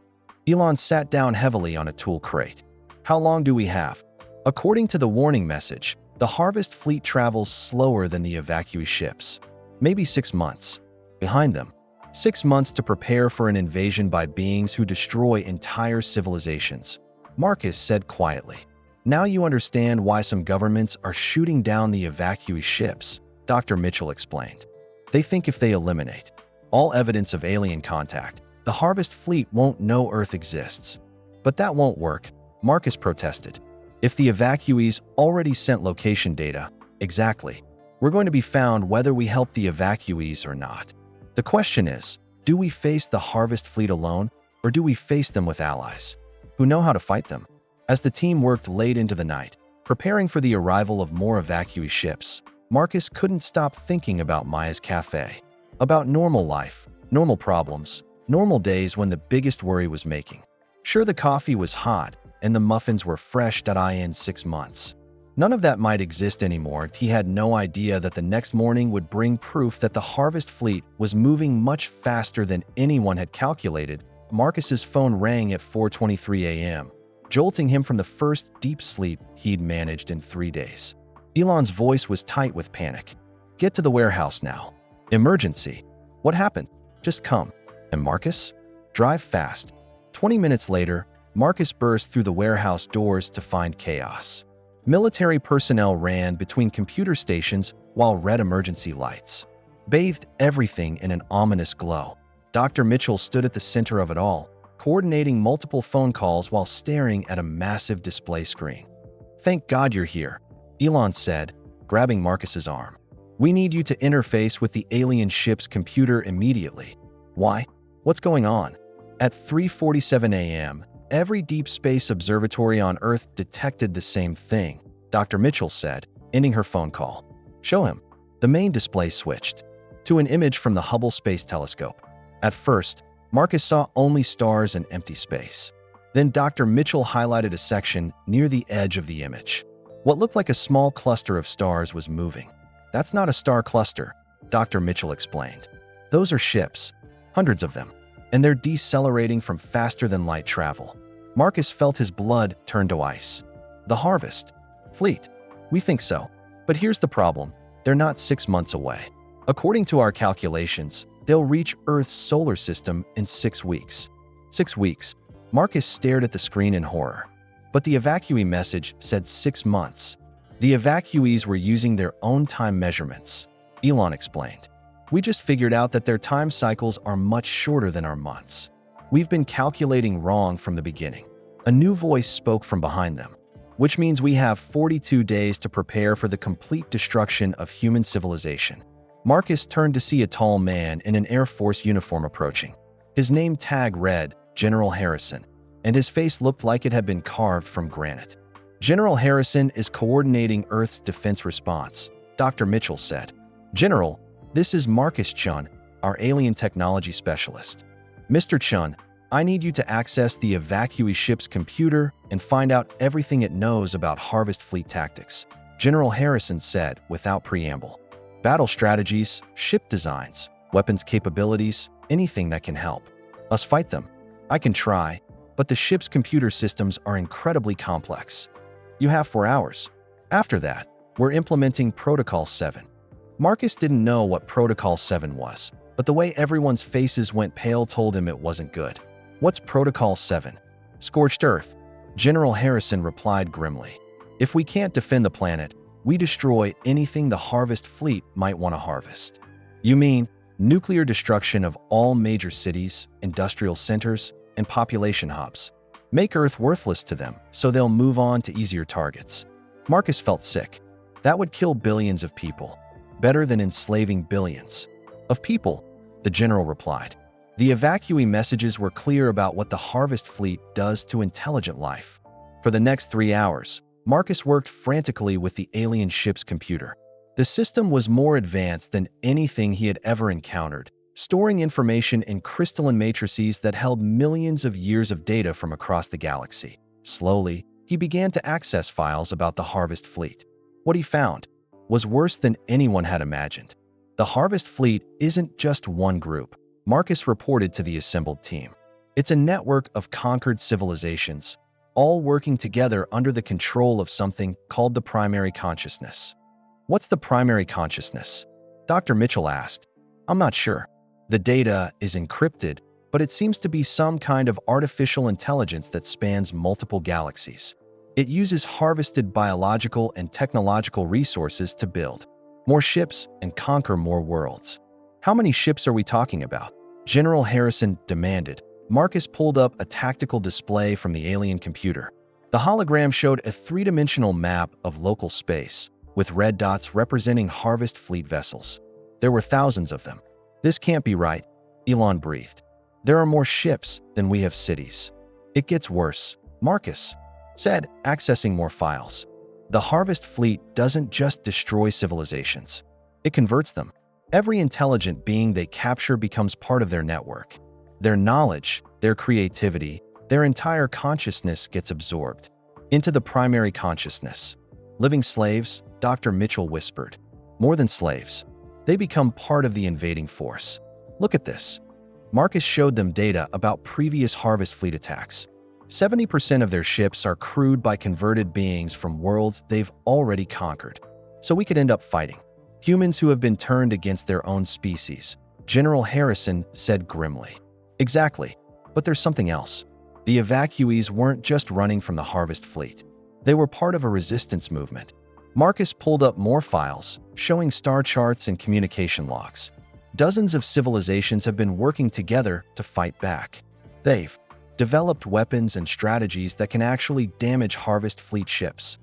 Elon sat down heavily on a tool crate. How long do we have? According to the warning message, the Harvest Fleet travels slower than the evacuee ships. Maybe 6 months. Behind them, 6 months to prepare for an invasion by beings who destroy entire civilizations, Marcus said quietly. Now you understand why some governments are shooting down the evacuee ships, Dr. Mitchell explained. They think if they eliminate all evidence of alien contact, the Harvest Fleet won't know Earth exists. But that won't work, Marcus protested. If the evacuees already sent location data, exactly, we're going to be found whether we help the evacuees or not. The question is, do we face the Harvest Fleet alone, or do we face them with allies who know how to fight them? As the team worked late into the night, preparing for the arrival of more evacuee ships, Marcus couldn't stop thinking about Maya's cafe. About normal life, normal problems, normal days when the biggest worry was making. Sure, the coffee was hot and the muffins were fresh in 6 months. None of that might exist anymore. He had no idea that the next morning would bring proof that the Harvest fleet was moving much faster than anyone had calculated. Marcus's phone rang at 4:23 a.m., jolting him from the first deep sleep he'd managed in 3 days. Elon's voice was tight with panic. "Get to the warehouse now. Emergency." "What happened?" "Just come." "And Marcus?" "Drive fast." 20 minutes later, Marcus burst through the warehouse doors to find chaos. Military personnel ran between computer stations while red emergency lights bathed everything in an ominous glow. Dr. Mitchell stood at the center of it all, coordinating multiple phone calls while staring at a massive display screen. "Thank God you're here," Elon said, grabbing Marcus's arm. "We need you to interface with the alien ship's computer immediately." "Why? What's going on?" At 3:47 a.m., every deep space observatory on Earth detected the same thing, Dr. Mitchell said, ending her phone call. "Show him." The main display switched to an image from the Hubble Space Telescope. At first, Marcus saw only stars and empty space. Then Dr. Mitchell highlighted a section near the edge of the image. What looked like a small cluster of stars was moving. "That's not a star cluster," Dr. Mitchell explained. "Those are ships, hundreds of them, and they're decelerating from faster-than-light travel." Marcus felt his blood turn to ice. "The Harvest fleet. We think so. But here's the problem. They're not 6 months away. According to our calculations, they'll reach Earth's solar system in 6 weeks." 6 weeks. Marcus stared at the screen in horror. But the evacuee message said 6 months. The evacuees were using their own time measurements, Elon explained. "We just figured out that their time cycles are much shorter than our months. We've been calculating wrong from the beginning." A new voice spoke from behind them. "Which means we have 42 days to prepare for the complete destruction of human civilization." Marcus turned to see a tall man in an Air Force uniform approaching. His name tag read General Harrison, and his face looked like it had been carved from granite. "General Harrison is coordinating Earth's defense response," Dr. Mitchell said. "General, this is Marcus Chun, our alien technology specialist. Mr. Chun, I need you to access the evacuee ship's computer and find out everything it knows about Harvest fleet tactics," General Harrison said without preamble. "Battle strategies, ship designs, weapons capabilities, anything that can help us fight them. I can try, but the ship's computer systems are incredibly complex. You have 4 hours. After that, we're implementing Protocol 7. Marcus didn't know what Protocol 7 was, but the way everyone's faces went pale told him it wasn't good. "What's Protocol 7? "Scorched Earth," General Harrison replied grimly. "If we can't defend the planet, we destroy anything the Harvest fleet might want to harvest." "You mean nuclear destruction of all major cities, industrial centers, and population hubs. Make Earth worthless to them so they'll move on to easier targets." Marcus felt sick. "That would kill billions of people. Better than enslaving billions of people," the general replied. The evacuee messages were clear about what the Harvest fleet does to intelligent life. For the next 3 hours, Marcus worked frantically with the alien ship's computer. The system was more advanced than anything he had ever encountered, storing information in crystalline matrices that held millions of years of data from across the galaxy. Slowly, he began to access files about the Harvest fleet. What he found was worse than anyone had imagined. The Harvest fleet isn't just one group, Marcus reported to the assembled team. It's a network of conquered civilizations, all working together under the control of something called the primary consciousness. "What's the primary consciousness?" Dr. Mitchell asked. "I'm not sure. The data is encrypted, but it seems to be some kind of artificial intelligence that spans multiple galaxies. It uses harvested biological and technological resources to build more ships and conquer more worlds." "How many ships are we talking about?" General Harrison demanded. Marcus pulled up a tactical display from the alien computer. The hologram showed a 3-dimensional map of local space, with red dots representing Harvest fleet vessels. There were thousands of them. "This can't be right," Elon breathed. "There are more ships than we have cities." "It gets worse," Marcus said, accessing more files. "The Harvest fleet doesn't just destroy civilizations. It converts them. Every intelligent being they capture becomes part of their network. Their knowledge, their creativity, their entire consciousness gets absorbed into the primary consciousness." Living slaves, Dr. Mitchell whispered. More than slaves. They become part of the invading force. Look at this. Marcus showed them data about previous Harvest Fleet attacks. 70% of their ships are crewed by converted beings from worlds they've already conquered. So we could end up fighting humans who have been turned against their own species, General Harrison said grimly. Exactly. But there's something else. The evacuees weren't just running from the Harvest Fleet. They were part of a resistance movement. Marcus pulled up more files, showing star charts and communication logs. Dozens of civilizations have been working together to fight back. They've developed weapons and strategies that can actually damage Harvest Fleet ships.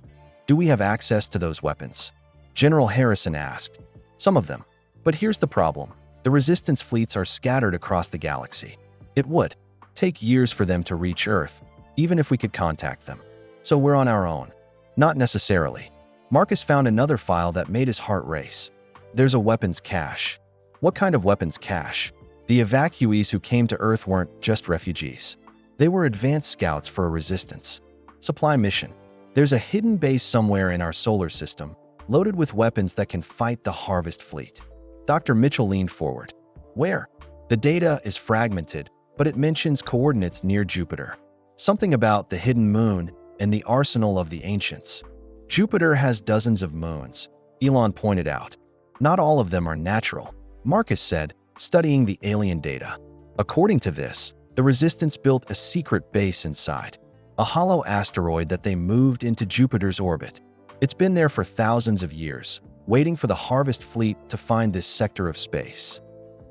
Do we have access to those weapons? General Harrison asked. Some of them. But here's the problem. The resistance fleets are scattered across the galaxy. It would take years for them to reach Earth, even if we could contact them. So we're on our own. Not necessarily. Marcus found another file that made his heart race. There's a weapons cache. What kind of weapons cache? The evacuees who came to Earth weren't just refugees. They were advanced scouts for a resistance supply mission. There's a hidden base somewhere in our solar system, loaded with weapons that can fight the Harvest Fleet. Dr. Mitchell leaned forward. Where? The data is fragmented, but it mentions coordinates near Jupiter. Something about the hidden moon and the arsenal of the ancients. Jupiter has dozens of moons, Elon pointed out. Not all of them are natural, Marcus said, studying the alien data. According to this, the Resistance built a secret base inside, a hollow asteroid that they moved into Jupiter's orbit. It's been there for thousands of years, waiting for the Harvest Fleet to find this sector of space.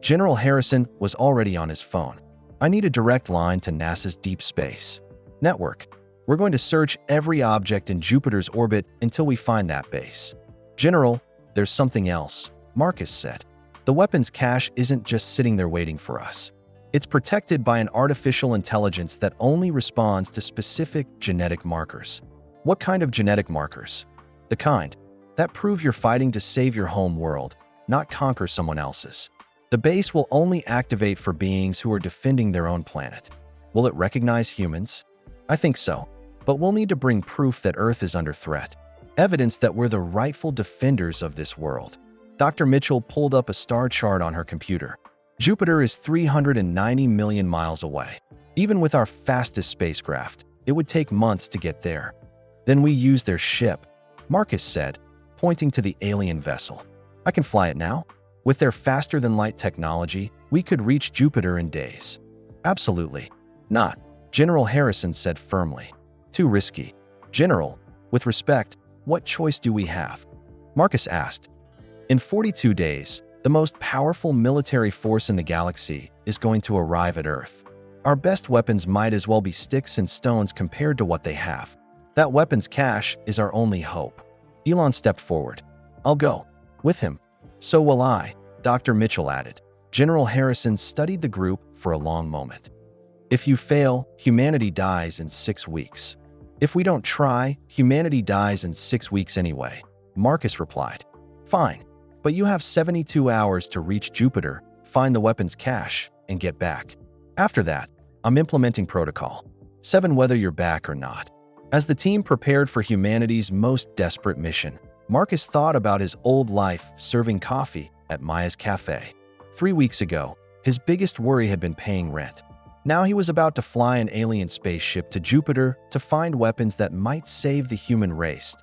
General Harrison was already on his phone. I need a direct line to NASA's deep space network. We're going to search every object in Jupiter's orbit until we find that base. General, there's something else, Marcus said. The weapons cache isn't just sitting there waiting for us. It's protected by an artificial intelligence that only responds to specific genetic markers. What kind of genetic markers? The kind that prove you're fighting to save your home world, not conquer someone else's. The base will only activate for beings who are defending their own planet. Will it recognize humans? I think so, but we'll need to bring proof that Earth is under threat. Evidence that we're the rightful defenders of this world. Dr. Mitchell pulled up a star chart on her computer. Jupiter is 390 million miles away. Even with our fastest spacecraft, it would take months to get there. Then we use their ship, Marcus said, pointing to the alien vessel. I can fly it now. With their faster-than-light technology, we could reach Jupiter in days. Absolutely not, General Harrison said firmly. Too risky. General, with respect, what choice do we have? Marcus asked. In 42 days, the most powerful military force in the galaxy is going to arrive at Earth. Our best weapons might as well be sticks and stones compared to what they have. That weapons cache is our only hope. Elon stepped forward. I'll go. With him. So will I, Dr. Mitchell added. General Harrison studied the group for a long moment. If you fail, humanity dies in 6 weeks. If we don't try, humanity dies in 6 weeks anyway, Marcus replied. Fine, but you have 72 hours to reach Jupiter, find the weapons cache, and get back. After that, I'm implementing protocol 7 whether you're back or not. As the team prepared for humanity's most desperate mission, Marcus thought about his old life serving coffee at Maya's cafe. 3 weeks ago, his biggest worry had been paying rent. Now he was about to fly an alien spaceship to Jupiter to find weapons that might save the human race.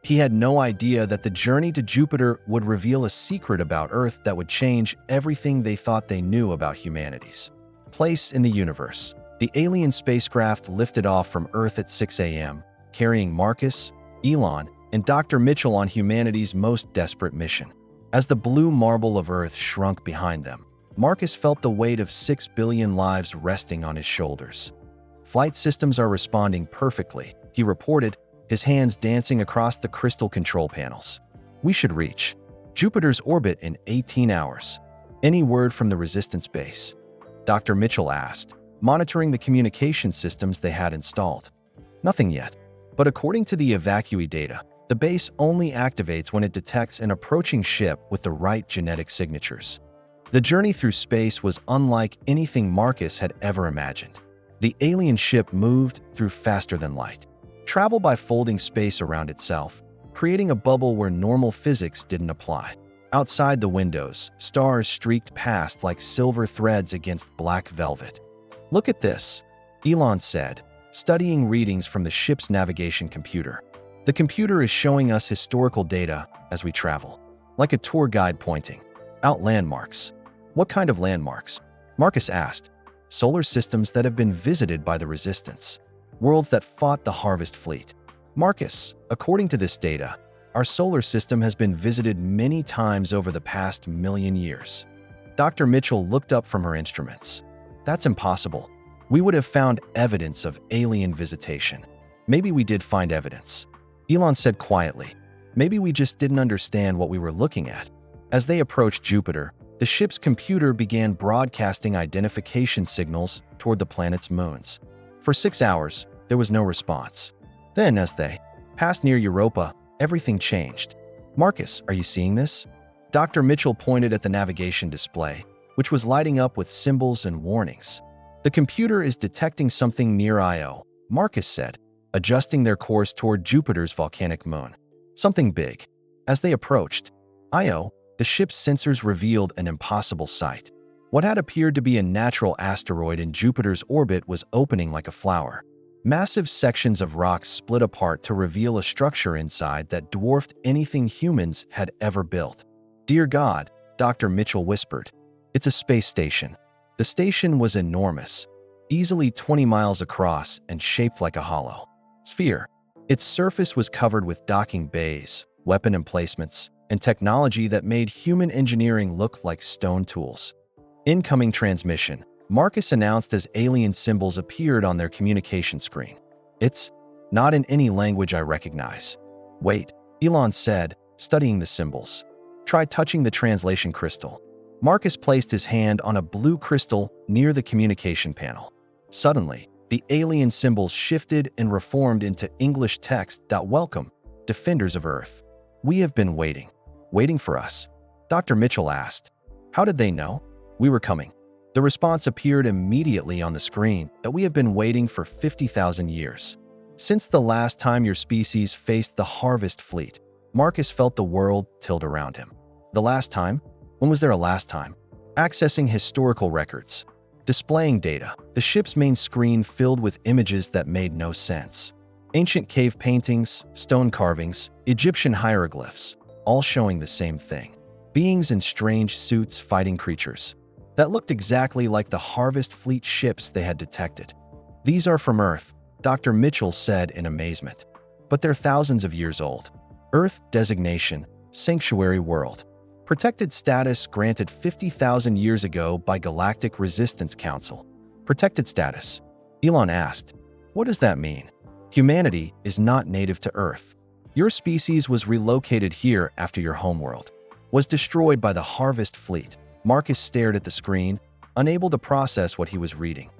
He had no idea that the journey to Jupiter would reveal a secret about Earth that would change everything they thought they knew about humanity's place in the universe. The alien spacecraft lifted off from Earth at 6 a.m., carrying Marcus, Elon, and Dr. Mitchell on humanity's most desperate mission. As the blue marble of Earth shrunk behind them, Marcus felt the weight of 6 billion lives resting on his shoulders. Flight systems are responding perfectly, he reported, his hands dancing across the crystal control panels. We should reach Jupiter's orbit in 18 hours. Any word from the Resistance base? Dr. Mitchell asked, monitoring the communication systems they had installed. Nothing yet. But according to the evacuee data, the base only activates when it detects an approaching ship with the right genetic signatures. The journey through space was unlike anything Marcus had ever imagined. The alien ship moved through faster than light. Travel by folding space around itself, creating a bubble where normal physics didn't apply. Outside the windows, stars streaked past like silver threads against black velvet. "Look at this," Elon said, studying readings from the ship's navigation computer. "The computer is showing us historical data as we travel, like a tour guide pointing out landmarks." "What kind of landmarks?" Marcus asked. "Solar systems that have been visited by the Resistance. Worlds that fought the Harvest Fleet." "Marcus, according to this data, our solar system has been visited many times over the past million years." Dr. Mitchell looked up from her instruments. "That's impossible. We would have found evidence of alien visitation." "Maybe we did find evidence," Elon said quietly. "Maybe we just didn't understand what we were looking at." As they approached Jupiter, the ship's computer began broadcasting identification signals toward the planet's moons. For 6 hours, there was no response. Then, as they passed near Europa, everything changed. "Marcus, are you seeing this?" Dr. Mitchell pointed at the navigation display, which was lighting up with symbols and warnings. "The computer is detecting something near Io," Marcus said, adjusting their course toward Jupiter's volcanic moon. "Something big." As they approached Io, the ship's sensors revealed an impossible sight. What had appeared to be a natural asteroid in Jupiter's orbit was opening like a flower. Massive sections of rock split apart to reveal a structure inside that dwarfed anything humans had ever built. "Dear God," Dr. Mitchell whispered. "It's a space station." The station was enormous, easily 20 miles across and shaped like a hollow sphere. Its surface was covered with docking bays, weapon emplacements, and technology that made human engineering look like stone tools. "Incoming transmission," Marcus announced as alien symbols appeared on their communication screen. "It's not in any language I recognize." "Wait," Elon said, studying the symbols. "Try touching the translation crystal." Marcus placed his hand on a blue crystal near the communication panel. Suddenly, the alien symbols shifted and reformed into English text. "Welcome, defenders of Earth. We have been waiting." "Waiting for us?" Dr. Mitchell asked. "How did they know we were coming?" The response appeared immediately on the screen that we have been waiting for 50,000 years. Since the last time your species faced the Harvest Fleet, Marcus felt the world tilt around him. The last time? When was there a last time? Accessing historical records. Displaying data. The ship's main screen filled with images that made no sense. Ancient cave paintings, stone carvings, Egyptian hieroglyphs, all showing the same thing. Beings in strange suits fighting creatures that looked exactly like the Harvest Fleet ships they had detected. "These are from Earth," Dr. Mitchell said in amazement. "But they're thousands of years old." Earth designation, Sanctuary World. Protected status granted 50,000 years ago by Galactic Resistance Council. Protected status? Elon asked. "What does that mean?" "Humanity is not native to Earth. Your species was relocated here after your homeworld was destroyed by the Harvest Fleet." Marcus stared at the screen, unable to process what he was reading.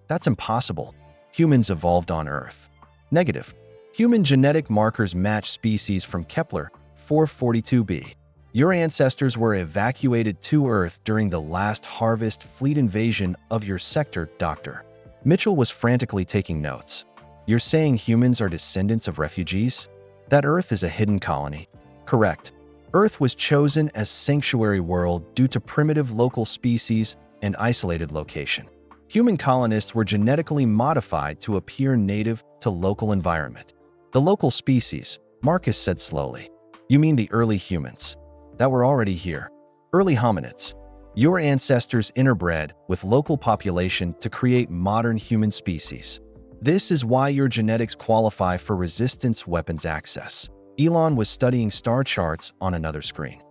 "That's impossible. Humans evolved on Earth." "Negative. Human genetic markers match species from Kepler 442b. Your ancestors were evacuated to Earth during the last Harvest Fleet invasion of your sector, Dr. Mitchell was frantically taking notes. "You're saying humans are descendants of refugees? That Earth is a hidden colony?" "Correct. Earth was chosen as sanctuary world due to primitive local species and isolated location. Human colonists were genetically modified to appear native to local environment." "The local species," Marcus said slowly. "You mean the early humans that were already here? Early hominids. Your ancestors interbred with local population to create modern human species. This is why your genetics qualify for resistance weapons access." Elon was studying star charts on another screen.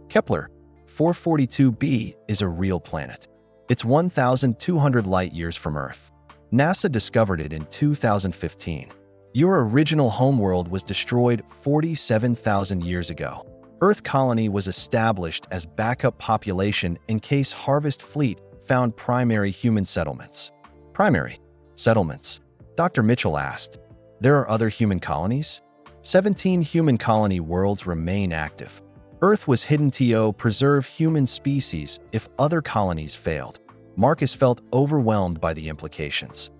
"Kepler 442b is a real planet. It's 1,200 light-years from Earth. NASA discovered it in 2015. Your original homeworld was destroyed 47,000 years ago. Earth colony was established as backup population in case Harvest Fleet found primary human settlements." "Primary settlements?" Dr. Mitchell asked. "There are other human colonies?" 17 human colony worlds remain active. Earth was hidden to preserve human species if other colonies failed. Marcus felt overwhelmed by the implications.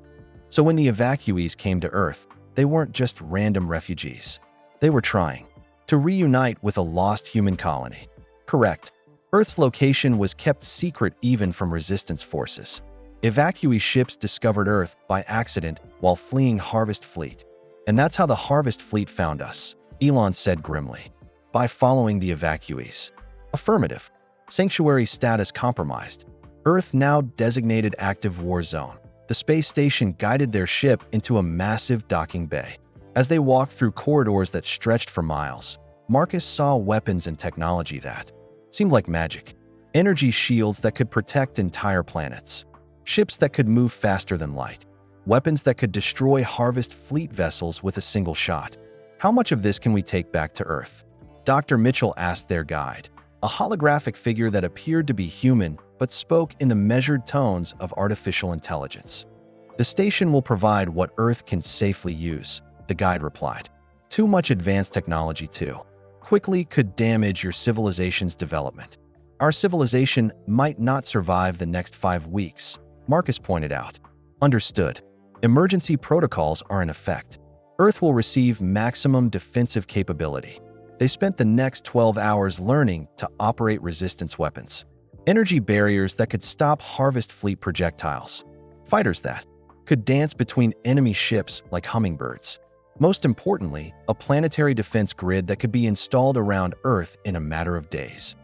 So when the evacuees came to Earth, they weren't just random refugees. They were trying To reunite with a lost human colony. Correct. Earth's location was kept secret even from resistance forces. Evacuee ships discovered Earth by accident while fleeing Harvest Fleet. And that's how the Harvest Fleet found us, Elon said grimly. By following the evacuees. Affirmative. Sanctuary status compromised. Earth now designated active war zone. The space station guided their ship into a massive docking bay. As they walked through corridors that stretched for miles, Marcus saw weapons and technology that seemed like magic. Energy shields that could protect entire planets. Ships that could move faster than light. Weapons that could destroy Harvest Fleet vessels with a single shot. How much of this can we take back to Earth? Dr. Mitchell asked their guide, a holographic figure that appeared to be human but spoke in the measured tones of artificial intelligence. The station will provide what Earth can safely use, the guide replied. Too much advanced technology too quickly could damage your civilization's development. Our civilization might not survive the next 5 weeks, Marcus pointed out. Understood. Emergency protocols are in effect. Earth will receive maximum defensive capability. They spent the next 12 hours learning to operate resistance weapons. Energy barriers that could stop Harvest Fleet projectiles. Fighters that could dance between enemy ships like hummingbirds. Most importantly, a planetary defense grid that could be installed around Earth in a matter of days.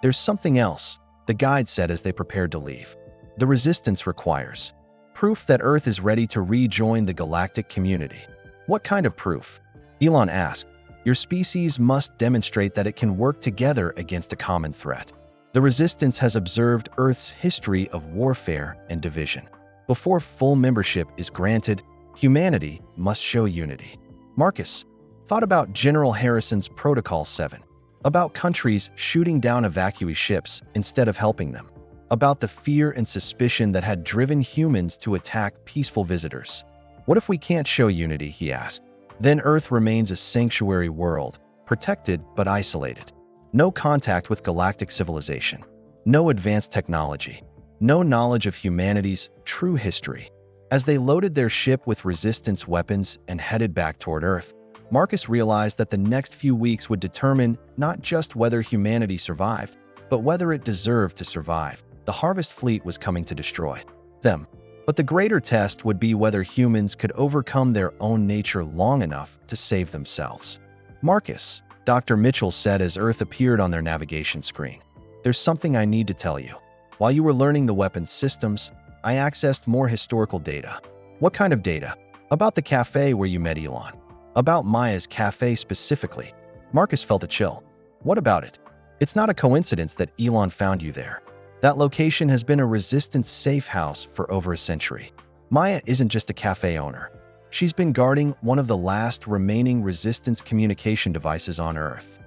There's something else, the guide said as they prepared to leave. The resistance requires proof that Earth is ready to rejoin the galactic community. What kind of proof? Elon asked. Your species must demonstrate that it can work together against a common threat. The resistance has observed Earth's history of warfare and division. Before full membership is granted, humanity must show unity. Marcus thought about General Harrison's Protocol 7, about countries shooting down evacuee ships instead of helping them, about the fear and suspicion that had driven humans to attack peaceful visitors. What if we can't show unity, he asked. Then Earth remains a sanctuary world, protected but isolated. No contact with galactic civilization, no advanced technology, no knowledge of humanity's true history. As they loaded their ship with resistance weapons and headed back toward Earth, Marcus realized that the next few weeks would determine not just whether humanity survived, but whether it deserved to survive. The Harvest Fleet was coming to destroy them. But the greater test would be whether humans could overcome their own nature long enough to save themselves. Marcus, Dr. Mitchell said as Earth appeared on their navigation screen. There's something I need to tell you. While you were learning the weapons systems, I accessed more historical data. What kind of data? About the cafe where you met Elon. About Maya's cafe specifically. Marcus felt a chill. What about it? It's not a coincidence that Elon found you there. That location has been a resistance safe house for over a century. Maya isn't just a cafe owner. She's been guarding one of the last remaining resistance communication devices on Earth.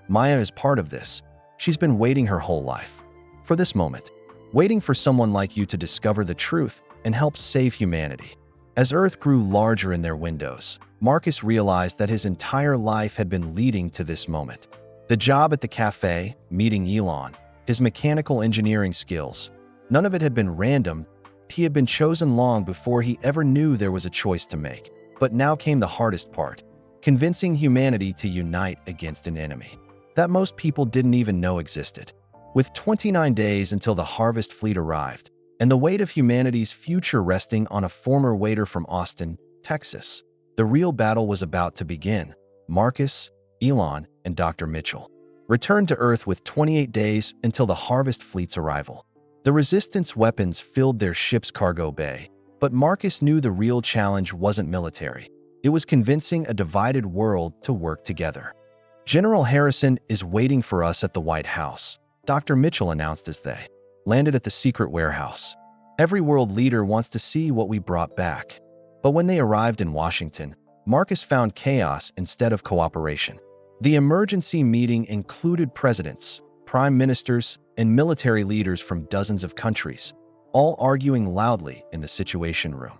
Maya is part of this. She's been waiting her whole life for this moment. Waiting for someone like you to discover the truth and help save humanity. As Earth grew larger in their windows, Marcus realized that his entire life had been leading to this moment. The job at the cafe, meeting Elon, his mechanical engineering skills, none of it had been random. He had been chosen long before he ever knew there was a choice to make. But now came the hardest part, convincing humanity to unite against an enemy that most people didn't even know existed. With 29 days until the Harvest Fleet arrived, and the weight of humanity's future resting on a former waiter from Austin, Texas, the real battle was about to begin. Marcus, Elon, and Dr. Mitchell returned to Earth with 28 days until the Harvest Fleet's arrival. The resistance weapons filled their ship's cargo bay, but Marcus knew the real challenge wasn't military. It was convincing a divided world to work together. General Harrison is waiting for us at the White House, Dr. Mitchell announced as they landed at the secret warehouse. Every world leader wants to see what we brought back. But when they arrived in Washington, Marcus found chaos instead of cooperation. The emergency meeting included presidents, prime ministers, and military leaders from dozens of countries, all arguing loudly in the Situation Room.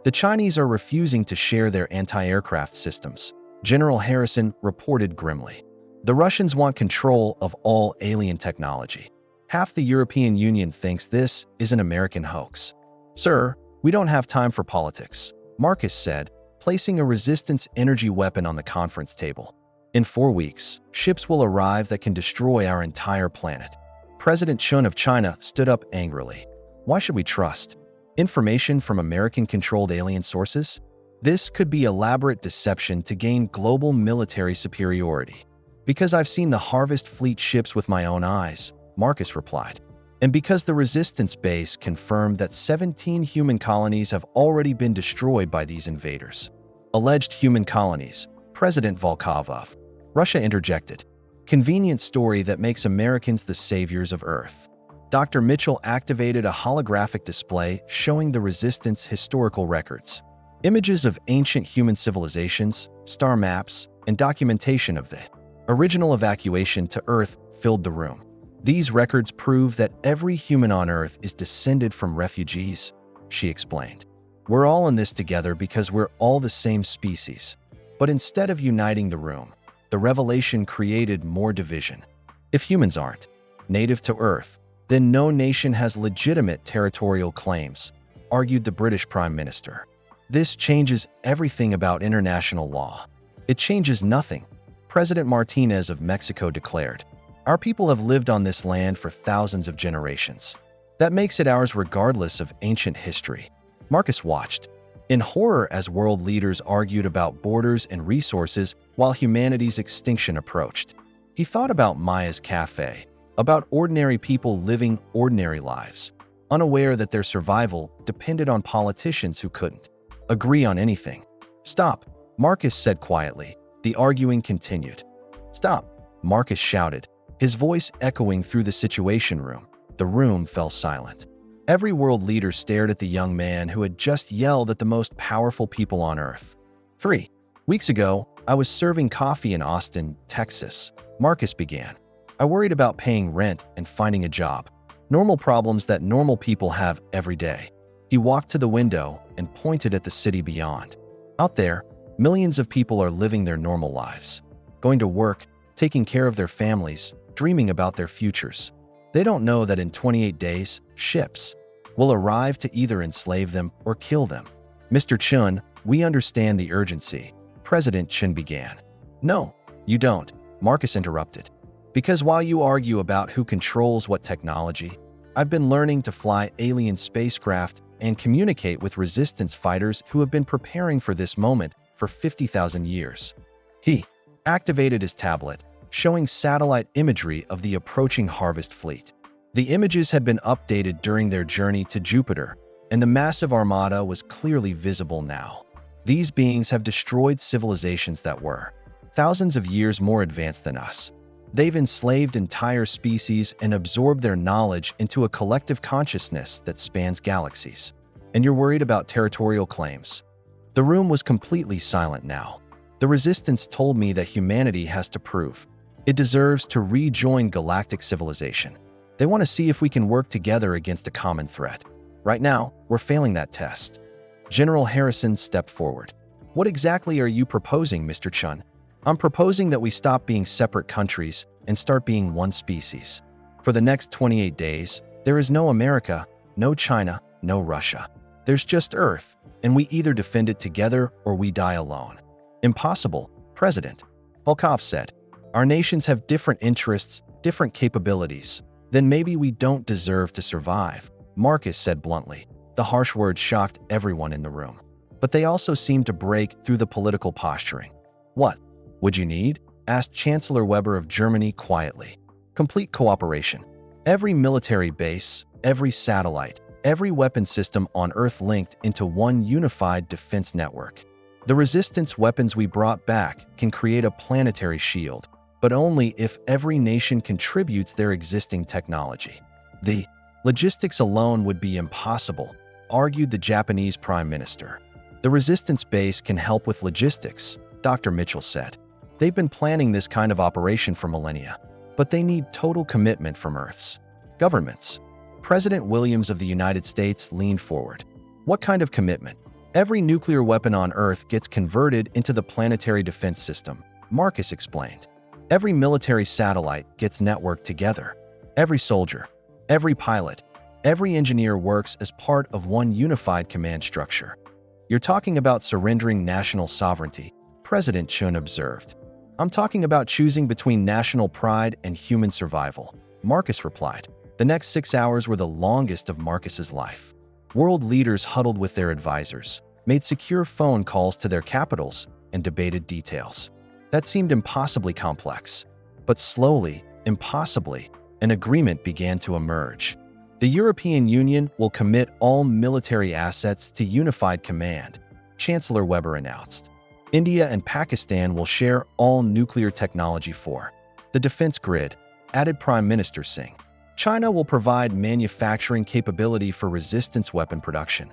The Chinese are refusing to share their anti-aircraft systems, General Harrison reported grimly. The Russians want control of all alien technology. Half the European Union thinks this is an American hoax. Sir, we don't have time for politics, Marcus said, placing a resistance energy weapon on the conference table. In 4 weeks, ships will arrive that can destroy our entire planet. President Chun of China stood up angrily. Why should we trust information from American-controlled alien sources? This could be elaborate deception to gain global military superiority. Because I've seen the Harvest Fleet ships with my own eyes, Marcus replied. And because the resistance base confirmed that 17 human colonies have already been destroyed by these invaders. Alleged human colonies, President Volkov. Russia interjected. Convenient story that makes Americans the saviors of Earth. Dr. Mitchell activated a holographic display showing the resistance historical records. Images of ancient human civilizations, star maps, and documentation of the original evacuation to Earth filled the room. These records prove that every human on Earth is descended from refugees, she explained. We're all in this together because we're all the same species. But instead of uniting the room, the revelation created more division. If humans aren't native to Earth, then no nation has legitimate territorial claims, argued the British Prime Minister. This changes everything about international law. It changes nothing, President Martinez of Mexico declared. Our people have lived on this land for thousands of generations. That makes it ours regardless of ancient history. Marcus watched in horror as world leaders argued about borders and resources while humanity's extinction approached. He thought about Maya's cafe, about ordinary people living ordinary lives, unaware that their survival depended on politicians who couldn't agree on anything. Stop, Marcus said quietly. The arguing continued. Stop, Marcus shouted, his voice echoing through the situation room. The room fell silent. Every world leader stared at the young man who had just yelled at the most powerful people on Earth. 3 weeks ago, I was serving coffee in Austin, Texas. Marcus began. I worried about paying rent and finding a job. Normal problems that normal people have every day. He walked to the window and pointed at the city beyond. Out there, millions of people are living their normal lives, going to work, taking care of their families, dreaming about their futures. They don't know that in 28 days, ships will arrive to either enslave them or kill them. Mr. Chun, we understand the urgency, President Chun began. No, you don't, Marcus interrupted. Because while you argue about who controls what technology, I've been learning to fly alien spacecraft and communicate with resistance fighters who have been preparing for this moment for 50,000 years. He activated his tablet, showing satellite imagery of the approaching Harvest Fleet. The images had been updated during their journey to Jupiter, and the massive armada was clearly visible now. These beings have destroyed civilizations that were thousands of years more advanced than us. They've enslaved entire species and absorbed their knowledge into a collective consciousness that spans galaxies. And you're worried about territorial claims. The room was completely silent now. The resistance told me that humanity has to prove it deserves to rejoin galactic civilization. They want to see if we can work together against a common threat. Right now, we're failing that test. General Harrison stepped forward. What exactly are you proposing, Mr. Chun? I'm proposing that we stop being separate countries and start being one species. For the next 28 days, there is no America, no China, no Russia. There's just Earth, and we either defend it together or we die alone. Impossible, President Volkov said. Our nations have different interests, different capabilities. Then maybe we don't deserve to survive, Marcus said bluntly. The harsh words shocked everyone in the room. But they also seemed to break through the political posturing. What would you need? Asked Chancellor Weber of Germany quietly. Complete cooperation. Every military base, every satellite, every weapon system on Earth linked into one unified defense network. The resistance weapons we brought back can create a planetary shield, but only if every nation contributes their existing technology. The logistics alone would be impossible, argued the Japanese Prime Minister. The resistance base can help with logistics, Dr. Mitchell said. They've been planning this kind of operation for millennia, but they need total commitment from Earth's governments. President Williams of the United States leaned forward. What kind of commitment? Every nuclear weapon on Earth gets converted into the planetary defense system, Marcus explained. Every military satellite gets networked together. Every soldier, every pilot, every engineer works as part of one unified command structure. You're talking about surrendering national sovereignty, President Chun observed. I'm talking about choosing between national pride and human survival, Marcus replied. The next 6 hours were the longest of Marcus's life. World leaders huddled with their advisors, made secure phone calls to their capitals, and debated details. That seemed impossibly complex. But slowly, impossibly, an agreement began to emerge. The European Union will commit all military assets to unified command, Chancellor Weber announced. India and Pakistan will share all nuclear technology for the defense grid, added Prime Minister Singh. China will provide manufacturing capability for resistance weapon production.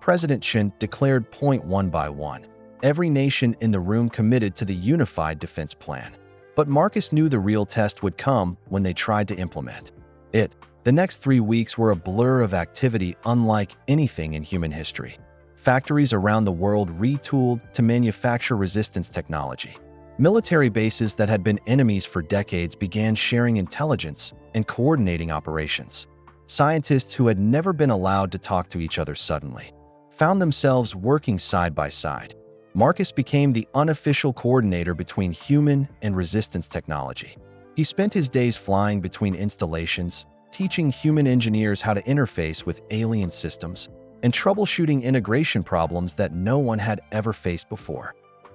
President Chen declared point one by one. Every nation in the room committed to the unified defense plan. But Marcus knew the real test would come when they tried to implement it. The next 3 weeks were a blur of activity unlike anything in human history. Factories around the world retooled to manufacture resistance technology. Military bases that had been enemies for decades began sharing intelligence and coordinating operations. Scientists who had never been allowed to talk to each other suddenly found themselves working side by side. Marcus became the unofficial coordinator between human and resistance technology. He spent his days flying between installations, teaching human engineers how to interface with alien systems, and troubleshooting integration problems that no one had ever faced before.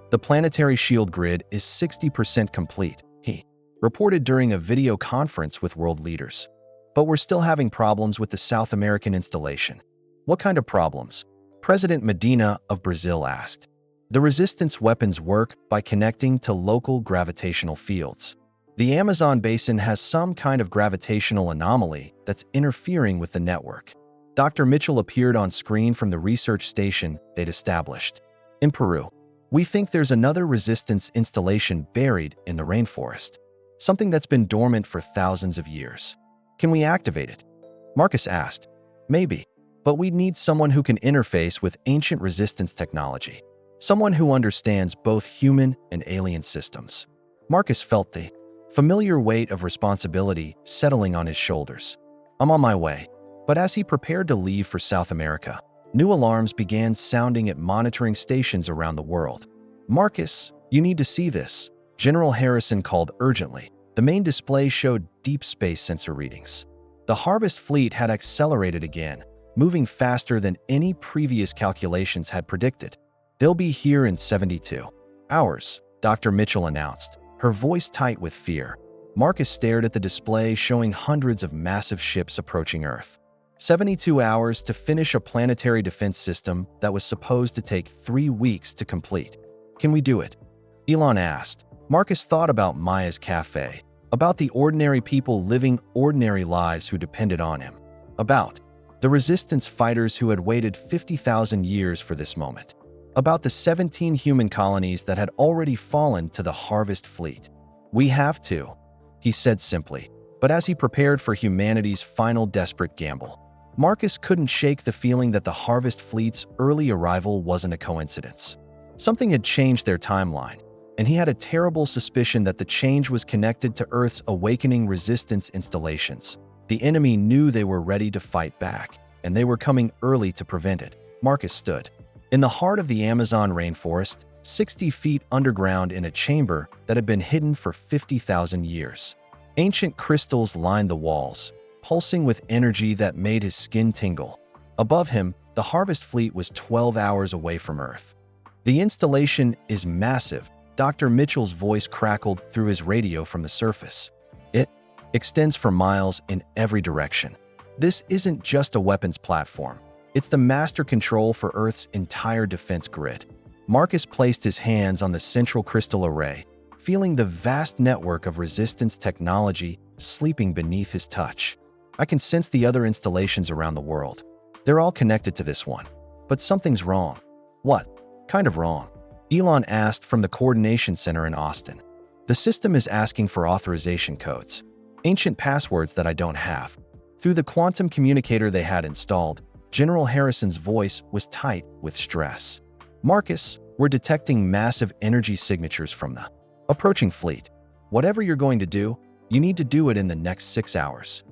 The planetary shield grid is 60% complete, he reported during a video conference with world leaders. But we're still having problems with the South American installation. What kind of problems? President Medina of Brazil asked. The resistance weapons work by connecting to local gravitational fields. The Amazon basin has some kind of gravitational anomaly that's interfering with the network. Dr. Mitchell appeared on screen from the research station they'd established. In Peru, we think there's another resistance installation buried in the rainforest, something that's been dormant for thousands of years. Can we activate it? Marcus asked. Maybe, but we'd need someone who can interface with ancient resistance technology, someone who understands both human and alien systems. Marcus felt the familiar weight of responsibility settling on his shoulders. I'm on my way. But as he prepared to leave for South America, new alarms began sounding at monitoring stations around the world. Marcus, you need to see this, General Harrison called urgently. The main display showed deep space sensor readings. The Harvest fleet had accelerated again, moving faster than any previous calculations had predicted. They'll be here in 72 hours, Dr. Mitchell announced, her voice tight with fear. Marcus stared at the display showing hundreds of massive ships approaching Earth. 72 hours to finish a planetary defense system that was supposed to take 3 weeks to complete. Can we do it? Elon asked. Marcus thought about Maya's cafe, about the ordinary people living ordinary lives who depended on him, about the resistance fighters who had waited 50,000 years for this moment, about the 17 human colonies that had already fallen to the Harvest fleet. We have to, he said simply, but as he prepared for humanity's final desperate gamble, Marcus couldn't shake the feeling that the Harvest fleet's early arrival wasn't a coincidence. Something had changed their timeline, and he had a terrible suspicion that the change was connected to Earth's awakening resistance installations. The enemy knew they were ready to fight back, and they were coming early to prevent it. Marcus stood in the heart of the Amazon rainforest, 60 feet underground in a chamber that had been hidden for 50,000 years. Ancient crystals lined the walls, pulsing with energy that made his skin tingle. Above him, the Harvest fleet was 12 hours away from Earth. The installation is massive, Dr. Mitchell's voice crackled through his radio from the surface. It extends for miles in every direction. This isn't just a weapons platform. It's the master control for Earth's entire defense grid. Marcus placed his hands on the central crystal array, feeling the vast network of resistance technology sleeping beneath his touch. I can sense the other installations around the world. They're all connected to this one. But something's wrong. What kind of wrong? Elon asked from the coordination center in Austin. The system is asking for authorization codes, ancient passwords that I don't have. Through the quantum communicator they had installed, General Harrison's voice was tight with stress. Marcus, we're detecting massive energy signatures from the approaching fleet. Whatever you're going to do, you need to do it in the next 6 hours.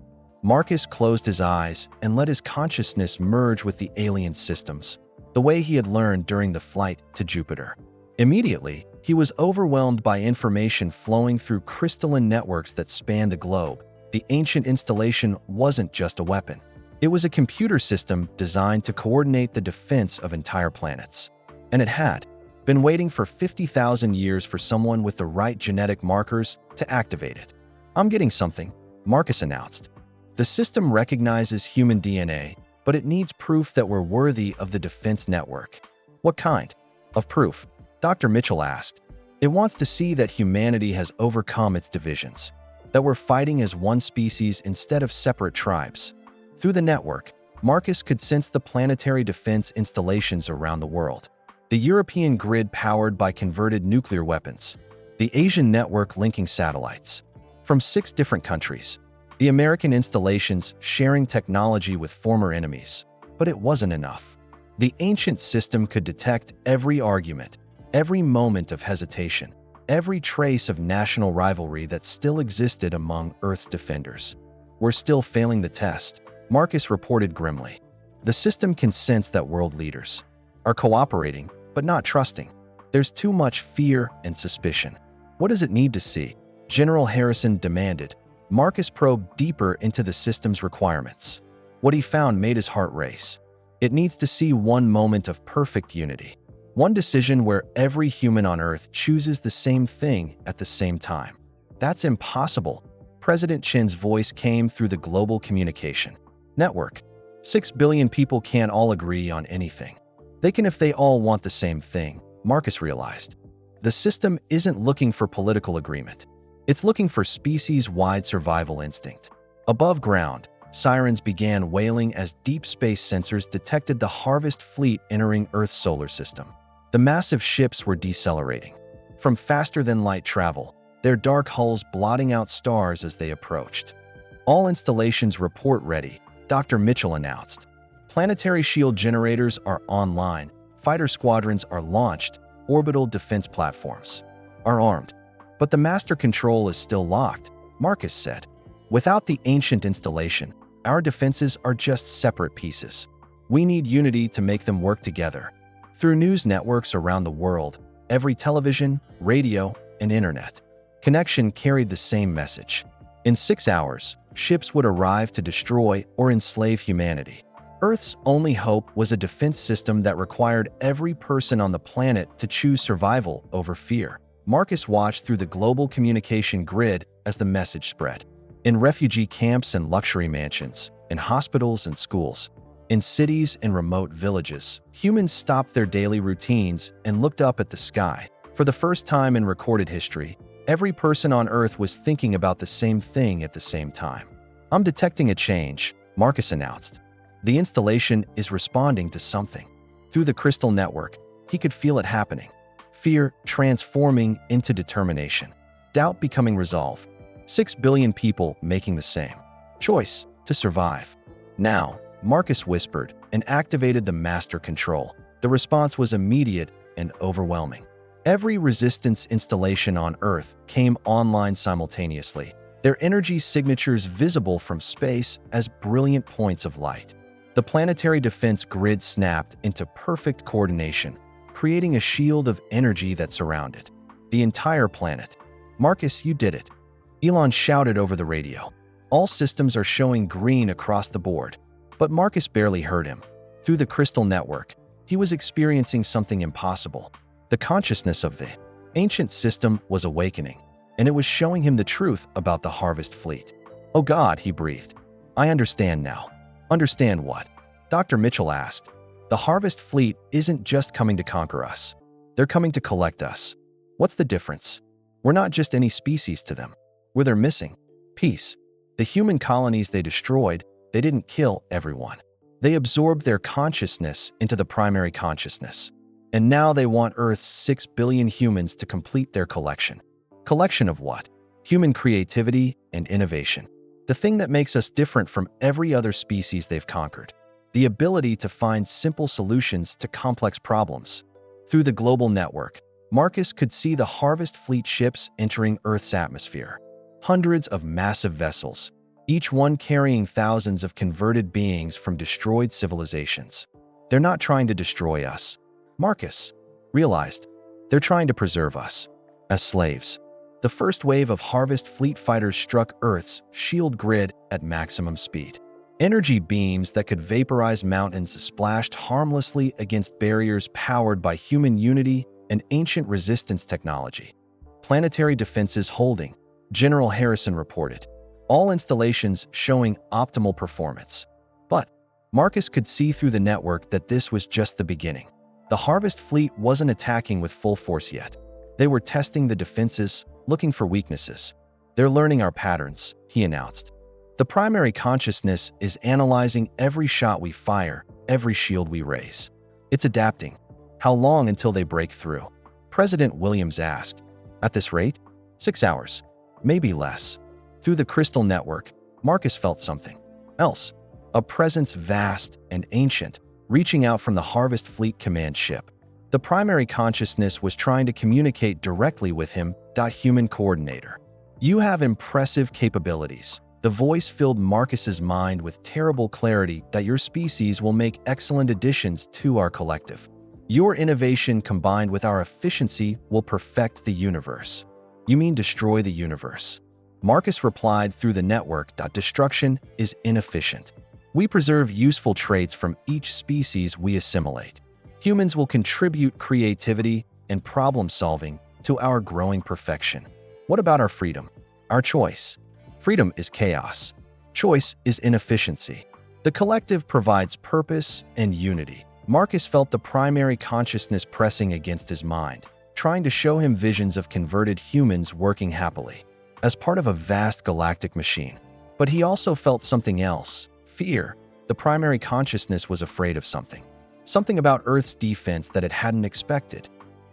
Marcus closed his eyes and let his consciousness merge with the alien systems, the way he had learned during the flight to Jupiter. Immediately, He was overwhelmed by information flowing through crystalline networks that spanned the globe. The ancient installation wasn't just a weapon. It was a computer system designed to coordinate the defense of entire planets. And it had been waiting for 50,000 years for someone with the right genetic markers to activate it. "I'm getting something," Marcus announced. "The system recognizes human DNA, but it needs proof that we're worthy of the defense network." "What kind of proof?" Dr. Mitchell asked. "It wants to see that humanity has overcome its divisions, that we're fighting as one species instead of separate tribes." Through the network, Marcus could sense the planetary defense installations around the world. The European grid powered by converted nuclear weapons. The Asian network linking satellites from 6 different countries. The American installations sharing technology with former enemies. But it wasn't enough. The ancient system could detect every argument, every moment of hesitation, every trace of national rivalry that still existed among Earth's defenders. "We're still failing the test," Marcus reported grimly. "The system can sense that world leaders are cooperating, but not trusting. There's too much fear and suspicion." "What does it need to see?" General Harrison demanded. Marcus probed deeper into the system's requirements. What he found made his heart race. It needs to see one moment of perfect unity. One decision where every human on Earth chooses the same thing at the same time. "That's impossible." President Chin's voice came through the global communication network. 6 billion people can't all agree on anything. They can if they all want the same thing, Marcus realized. The system isn't looking for political agreement. It's looking for species-wide survival instinct. Above ground, sirens began wailing as deep space sensors detected the Harvest fleet entering Earth's solar system. The massive ships were decelerating. From faster-than-light travel, their dark hulls blotting out stars as they approached. "All installations report ready," Dr. Mitchell announced. "Planetary shield generators are online, fighter squadrons are launched, orbital defense platforms are armed. But the master control is still locked," Marcus said. "Without the ancient installation, our defenses are just separate pieces. We need unity to make them work together." Through news networks around the world, every television, radio, and internet connection carried the same message. In 6 hours, ships would arrive to destroy or enslave humanity. Earth's only hope was a defense system that required every person on the planet to choose survival over fear. Marcus watched through the global communication grid as the message spread. In refugee camps and luxury mansions, in hospitals and schools, in cities and remote villages, humans stopped their daily routines and looked up at the sky. For the first time in recorded history, every person on Earth was thinking about the same thing at the same time. "I'm detecting a change," Marcus announced. "The installation is responding to something." Through the crystal network, he could feel it happening. Fear transforming into determination. Doubt becoming resolve. 6 billion people making the same choice to survive. "Now," Marcus whispered and activated the master control. The response was immediate and overwhelming. Every resistance installation on Earth came online simultaneously, their energy signatures visible from space as brilliant points of light. The planetary defense grid snapped into perfect coordination, creating a shield of energy that surrounded the entire planet. "Marcus, you did it," Elon shouted over the radio. "All systems are showing green across the board." But Marcus barely heard him. Through the crystal network, he was experiencing something impossible. The consciousness of the ancient system was awakening, and it was showing him the truth about the Harvest fleet. "Oh God," he breathed. "I understand now." "Understand what?" Dr. Mitchell asked. "The Harvest fleet isn't just coming to conquer us. They're coming to collect us." "What's the difference?" "We're not just any species to them. We're their missing piece. The human colonies they destroyed, they didn't kill everyone. They absorbed their consciousness into the primary consciousness. And now they want Earth's 6 billion humans to complete their collection." "Collection of what?" "Human creativity and innovation. The thing that makes us different from every other species they've conquered. The ability to find simple solutions to complex problems." Through the global network, Marcus could see the Harvest fleet ships entering Earth's atmosphere. Hundreds of massive vessels, each one carrying thousands of converted beings from destroyed civilizations. "They're not trying to destroy us," Marcus realized. They're trying to preserve us as slaves. The first wave of Harvest Fleet fighters struck Earth's shield grid at maximum speed. Energy beams that could vaporize mountains splashed harmlessly against barriers powered by human unity and ancient resistance technology. Planetary defenses holding, General Harrison reported. All installations showing optimal performance. But Marcus could see through the network that this was just the beginning. The Harvest Fleet wasn't attacking with full force yet. They were testing the defenses, looking for weaknesses. They're learning our patterns, he announced. The primary consciousness is analyzing every shot we fire, every shield we raise. It's adapting. How long until they break through? President Williams asked. At this rate? 6 hours. Maybe less. Through the crystal network, Marcus felt something else. A presence vast and ancient, reaching out from the Harvest Fleet command ship. The primary consciousness was trying to communicate directly with him. Human coordinator. You have impressive capabilities. The voice filled Marcus's mind with terrible clarity that your species will make excellent additions to our collective. Your innovation combined with our efficiency will perfect the universe. You mean destroy the universe? Marcus replied through the network. Destruction is inefficient. We preserve useful traits from each species we assimilate. Humans will contribute creativity and problem-solving to our growing perfection. What about our freedom? Our choice? Freedom is chaos. Choice is inefficiency. The collective provides purpose and unity. Marcus felt the primary consciousness pressing against his mind, trying to show him visions of converted humans working happily as part of a vast galactic machine. But he also felt something else, fear. The primary consciousness was afraid of something. Something about Earth's defense that it hadn't expected.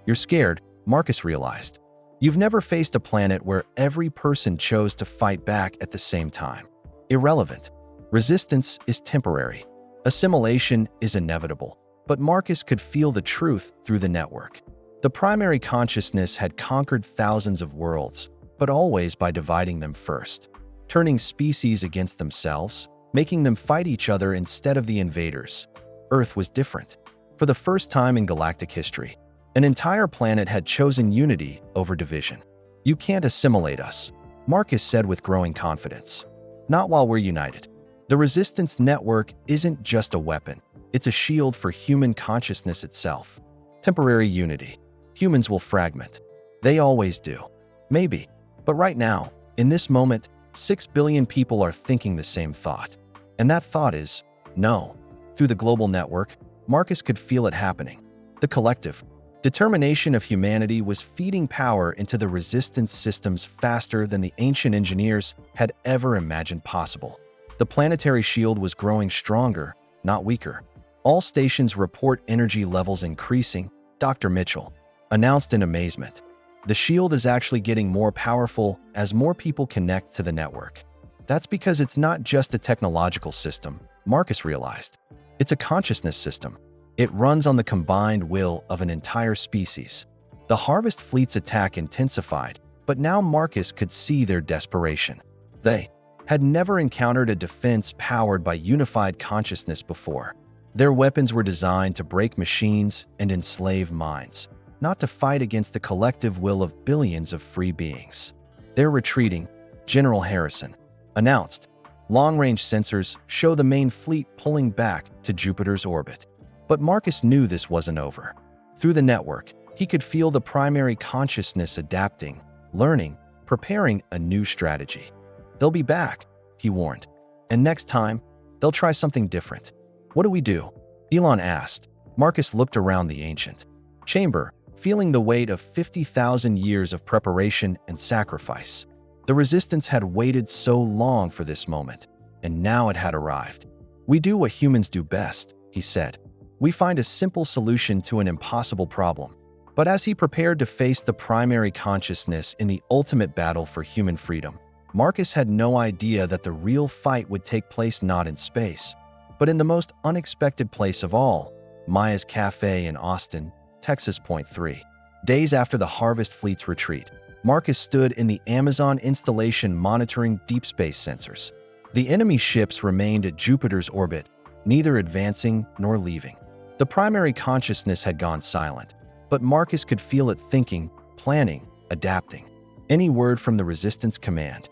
You're scared, Marcus realized. You've never faced a planet where every person chose to fight back at the same time. Irrelevant. Resistance is temporary. Assimilation is inevitable. But Marcus could feel the truth through the network. The primary consciousness had conquered thousands of worlds, but always by dividing them first, turning species against themselves, making them fight each other instead of the invaders. Earth was different. For the first time in galactic history, an entire planet had chosen unity over division. You can't assimilate us, Marcus said with growing confidence. Not while we're united. The resistance network isn't just a weapon. It's a shield for human consciousness itself. Temporary unity. Humans will fragment. They always do. Maybe. But right now, in this moment, 6 billion people are thinking the same thought. And that thought is, no. Through the global network, Marcus could feel it happening. The collective determination of humanity was feeding power into the resistance systems faster than the ancient engineers had ever imagined possible. The planetary shield was growing stronger, not weaker. All stations report energy levels increasing, Dr. Mitchell announced in amazement. The shield is actually getting more powerful as more people connect to the network. That's because it's not just a technological system, Marcus realized. It's a consciousness system. It runs on the combined will of an entire species. The Harvest Fleet's attack intensified, but now Marcus could see their desperation. They had never encountered a defense powered by unified consciousness before. Their weapons were designed to break machines and enslave minds, not to fight against the collective will of billions of free beings. They're retreating, General Harrison announced. Long-range sensors show the main fleet pulling back to Jupiter's orbit. But Marcus knew this wasn't over. Through the network, he could feel the primary consciousness adapting, learning, preparing a new strategy. They'll be back, he warned. And next time, they'll try something different. What do we do? Elon asked. Marcus looked around the ancient chamber, feeling the weight of 50,000 years of preparation and sacrifice. The resistance had waited so long for this moment, and now it had arrived. We do what humans do best, he said. We find a simple solution to an impossible problem. But as he prepared to face the primary consciousness in the ultimate battle for human freedom, Marcus had no idea that the real fight would take place not in space, but in the most unexpected place of all, Maya's Cafe in Austin, Texas. 3 days after the Harvest Fleet's retreat, Marcus stood in the Amazon installation monitoring deep space sensors. The enemy ships remained at Jupiter's orbit, neither advancing nor leaving. The primary consciousness had gone silent, but Marcus could feel it thinking, planning, adapting. Any word from the Resistance command?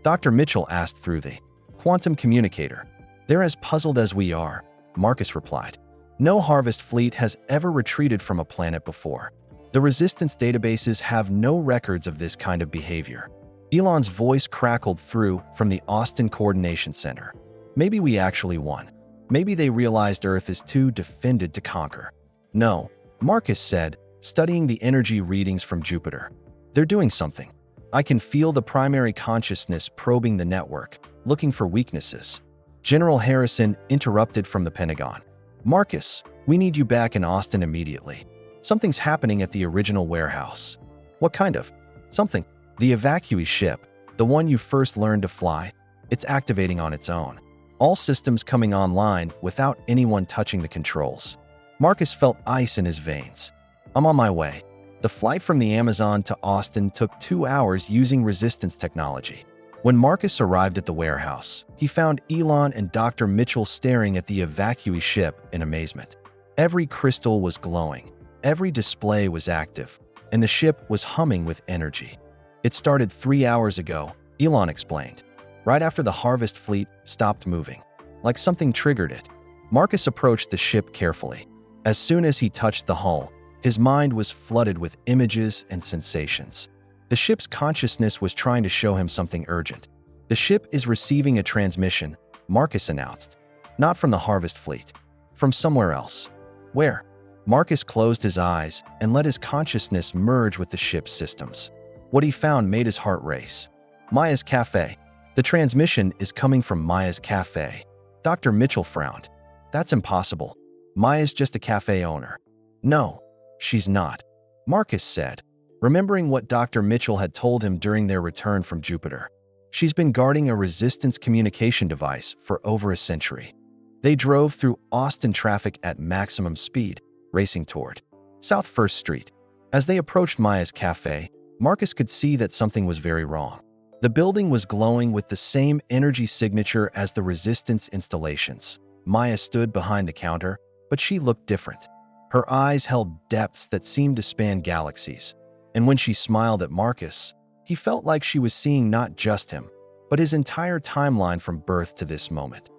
Dr. Mitchell asked through the quantum communicator. They're as puzzled as we are, Marcus replied. No Harvest fleet has ever retreated from a planet before. The Resistance databases have no records of this kind of behavior. Elon's voice crackled through from the Austin Coordination Center. Maybe we actually won. Maybe they realized Earth is too defended to conquer. No, Marcus said, studying the energy readings from Jupiter. They're doing something. I can feel the primary consciousness probing the network, looking for weaknesses. General Harrison interrupted from the Pentagon. Marcus, we need you back in Austin immediately. Something's happening at the original warehouse. What kind of? Something. The evacuee ship, the one you first learned to fly, it's activating on its own. All systems coming online without anyone touching the controls. Marcus felt ice in his veins. I'm on my way. The flight from the Amazon to Austin took 2 hours using Resistance technology. When Marcus arrived at the warehouse, he found Elon and Dr. Mitchell staring at the evacuee ship in amazement. Every crystal was glowing, every display was active, and the ship was humming with energy. It started 3 hours ago, Elon explained, right after the Harvest fleet stopped moving, like something triggered it. Marcus approached the ship carefully. As soon as he touched the hull, his mind was flooded with images and sensations. The ship's consciousness was trying to show him something urgent. The ship is receiving a transmission, Marcus announced. Not from the Harvest fleet. From somewhere else. Where? Marcus closed his eyes and let his consciousness merge with the ship's systems. What he found made his heart race. Maya's Cafe. The transmission is coming from Maya's Cafe. Dr. Mitchell frowned. That's impossible. Maya's just a cafe owner. No, she's not, Marcus said, remembering what Dr. Mitchell had told him during their return from Jupiter. She's been guarding a Resistance communication device for over a century. They drove through Austin traffic at maximum speed, racing toward South First Street. As they approached Maya's Cafe, Marcus could see that something was very wrong. The building was glowing with the same energy signature as the Resistance installations. Maya stood behind the counter, but she looked different. Her eyes held depths that seemed to span galaxies. And when she smiled at Marcus, he felt like she was seeing not just him, but his entire timeline from birth to this moment.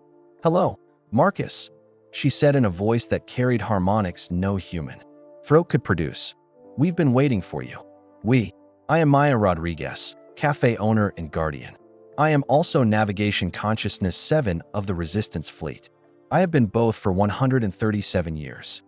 Hello, Marcus, she said in a voice that carried harmonics no human throat could produce. We've been waiting for you. I am Maya Rodriguez, cafe owner and guardian. I am also Navigation Consciousness 7 of the Resistance fleet. I have been both for 137 years.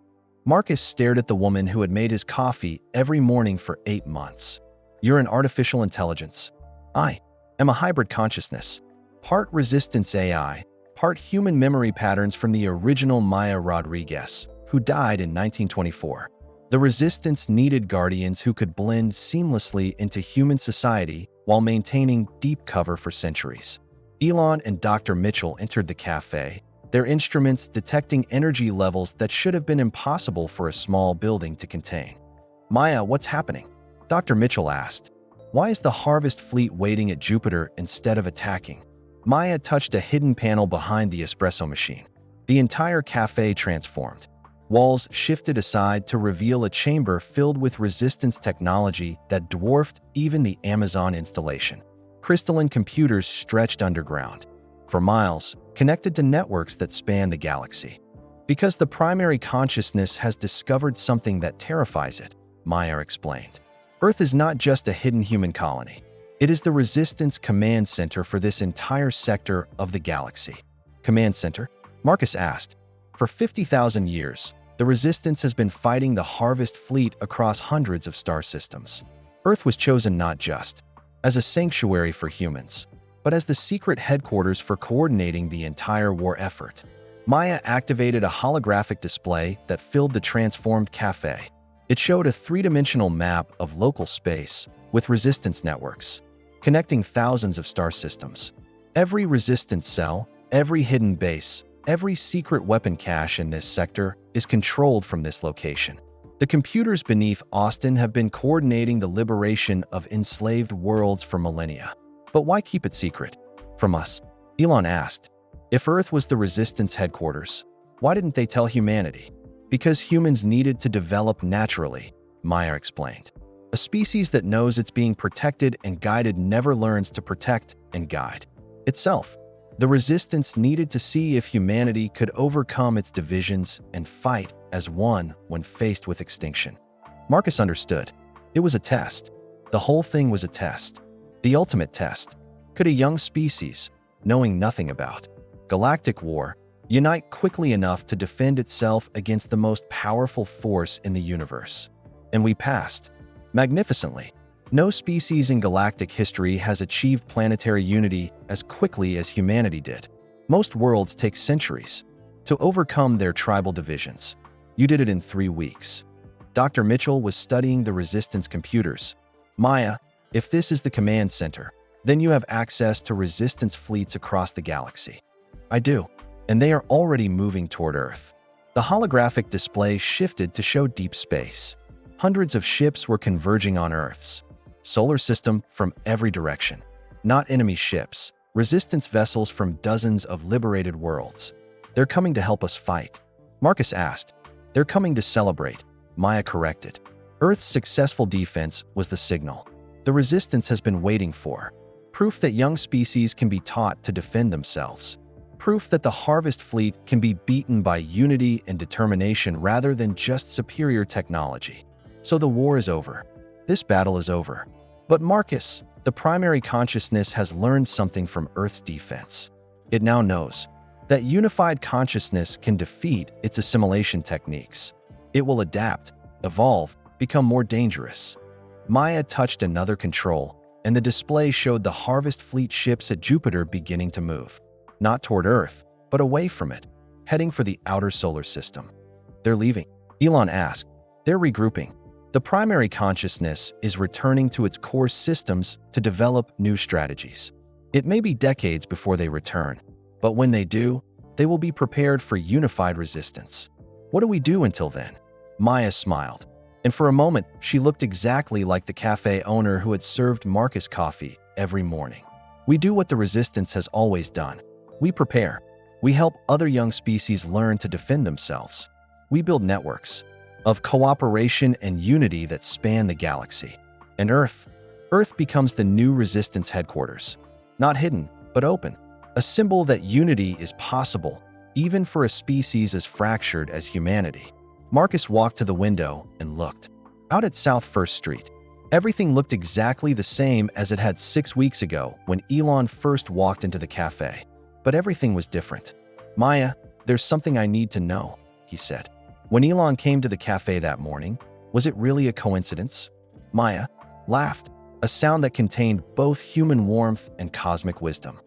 Marcus stared at the woman who had made his coffee every morning for 8 months. You're an artificial intelligence. I am a hybrid consciousness, part Resistance AI, part human memory patterns from the original Maya Rodriguez, who died in 1924. The Resistance needed guardians who could blend seamlessly into human society while maintaining deep cover for centuries. Elon and Dr. Mitchell entered the cafe, their instruments detecting energy levels that should have been impossible for a small building to contain. Maya, what's happening? Dr. Mitchell asked. Why is the Harvest fleet waiting at Jupiter instead of attacking? Maya touched a hidden panel behind the espresso machine. The entire cafe transformed. Walls shifted aside to reveal a chamber filled with Resistance technology that dwarfed even the Amazon installation. Crystalline computers stretched underground, for miles, connected to networks that span the galaxy. Because the primary consciousness has discovered something that terrifies it, Maya explained. Earth is not just a hidden human colony. It is the Resistance command center for this entire sector of the galaxy. Command center? Marcus asked. For 50,000 years, the Resistance has been fighting the Harvest fleet across hundreds of star systems. Earth was chosen not just as a sanctuary for humans, but as the secret headquarters for coordinating the entire war effort. Maya activated a holographic display that filled the transformed cafe. It showed a three-dimensional map of local space with Resistance networks, connecting thousands of star systems. Every Resistance cell, every hidden base, every secret weapon cache in this sector is controlled from this location. The computers beneath Austin have been coordinating the liberation of enslaved worlds for millennia. But why keep it secret? From us? Elon asked. If Earth was the Resistance headquarters, why didn't they tell humanity? Because humans needed to develop naturally, Maya explained. A species that knows it's being protected and guided never learns to protect and guide itself. The resistance needed to see if humanity could overcome its divisions and fight as one when faced with extinction. Marcus understood. It was a test. The whole thing was a test. The ultimate test. Could a young species, knowing nothing about galactic war, unite quickly enough to defend itself against the most powerful force in the universe? And we passed. Magnificently. No species in galactic history has achieved planetary unity as quickly as humanity did. Most worlds take centuries to overcome their tribal divisions. You did it in 3 weeks. Dr. Mitchell was studying the Resistance computers. Maya, if this is the command center, then you have access to Resistance fleets across the galaxy. I do, and they are already moving toward Earth. The holographic display shifted to show deep space. Hundreds of ships were converging on Earth's solar system from every direction. Not enemy ships, Resistance vessels from dozens of liberated worlds. They're coming to help us fight. Marcus asked. They're coming to celebrate, Maya corrected. Earth's successful defense was the signal the Resistance has been waiting for. Proof that young species can be taught to defend themselves. Proof that the Harvest Fleet can be beaten by unity and determination rather than just superior technology. So the war is over. This battle is over. But Marcus, the primary consciousness, has learned something from Earth's defense. It now knows that unified consciousness can defeat its assimilation techniques. It will adapt, evolve, become more dangerous. Maya touched another control, and the display showed the Harvest Fleet ships at Jupiter beginning to move. Not toward Earth, but away from it, heading for the outer solar system. They're leaving, Elon asked. They're regrouping. The primary consciousness is returning to its core systems to develop new strategies. It may be decades before they return, but when they do, they will be prepared for unified resistance. What do we do until then? Maya smiled, and for a moment, she looked exactly like the cafe owner who had served Marcus coffee every morning. We do what the Resistance has always done. We prepare. We help other young species learn to defend themselves. We build networks of cooperation and unity that span the galaxy. And Earth becomes the new Resistance headquarters. Not hidden, but open. A symbol that unity is possible, even for a species as fractured as humanity. Marcus walked to the window and looked. Out at South First Street, everything looked exactly the same as it had 6 weeks ago when Elon first walked into the cafe. But everything was different. Maya, there's something I need to know, he said. When Elon came to the cafe that morning, was it really a coincidence? Maya laughed, a sound that contained both human warmth and cosmic wisdom.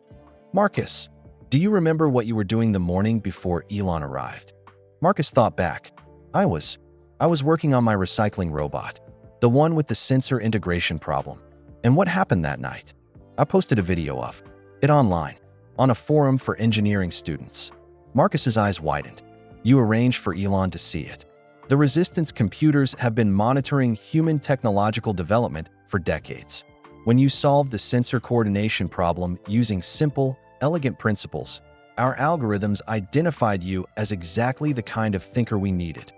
Marcus, do you remember what you were doing the morning before Elon arrived? Marcus thought back. I was working on my recycling robot, the one with the sensor integration problem. And what happened that night? I posted a video of it online, on a forum for engineering students. Marcus's eyes widened. You arranged for Elon to see it. The Resistance computers have been monitoring human technological development for decades. When you solved the sensor coordination problem using simple, elegant principles, our algorithms identified you as exactly the kind of thinker we needed.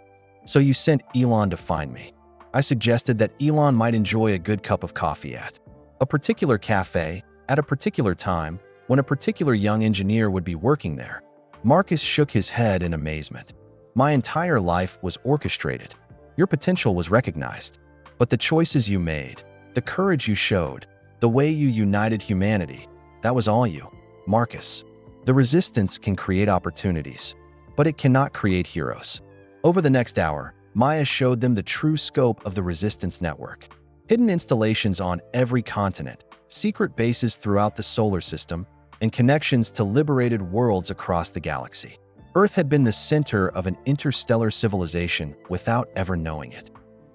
So you sent Elon to find me. I suggested that Elon might enjoy a good cup of coffee at a particular cafe, at a particular time, when a particular young engineer would be working there. Marcus shook his head in amazement. My entire life was orchestrated. Your potential was recognized. But the choices you made, the courage you showed, the way you united humanity, that was all you. Marcus, the Resistance can create opportunities, but it cannot create heroes. Over the next hour, Maya showed them the true scope of the Resistance network. Hidden installations on every continent, secret bases throughout the solar system, and connections to liberated worlds across the galaxy. Earth had been the center of an interstellar civilization without ever knowing it.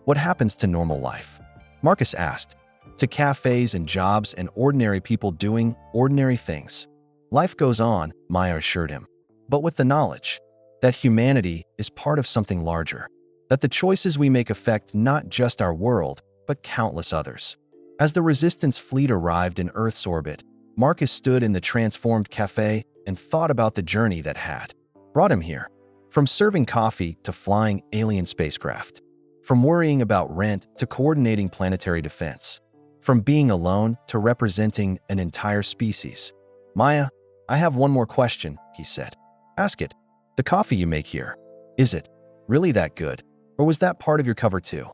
What happens to normal life? Marcus asked. To cafes and jobs and ordinary people doing ordinary things. Life goes on, Maya assured him, but with the knowledge that humanity is part of something larger, that the choices we make affect not just our world, but countless others. As the Resistance fleet arrived in Earth's orbit, Marcus stood in the transformed cafe and thought about the journey that had brought him here, from serving coffee to flying alien spacecraft. From worrying about rent to coordinating planetary defense. From being alone to representing an entire species. Maya, I have one more question, he said. Ask it. The coffee you make here, is it really that good? Or was that part of your cover too?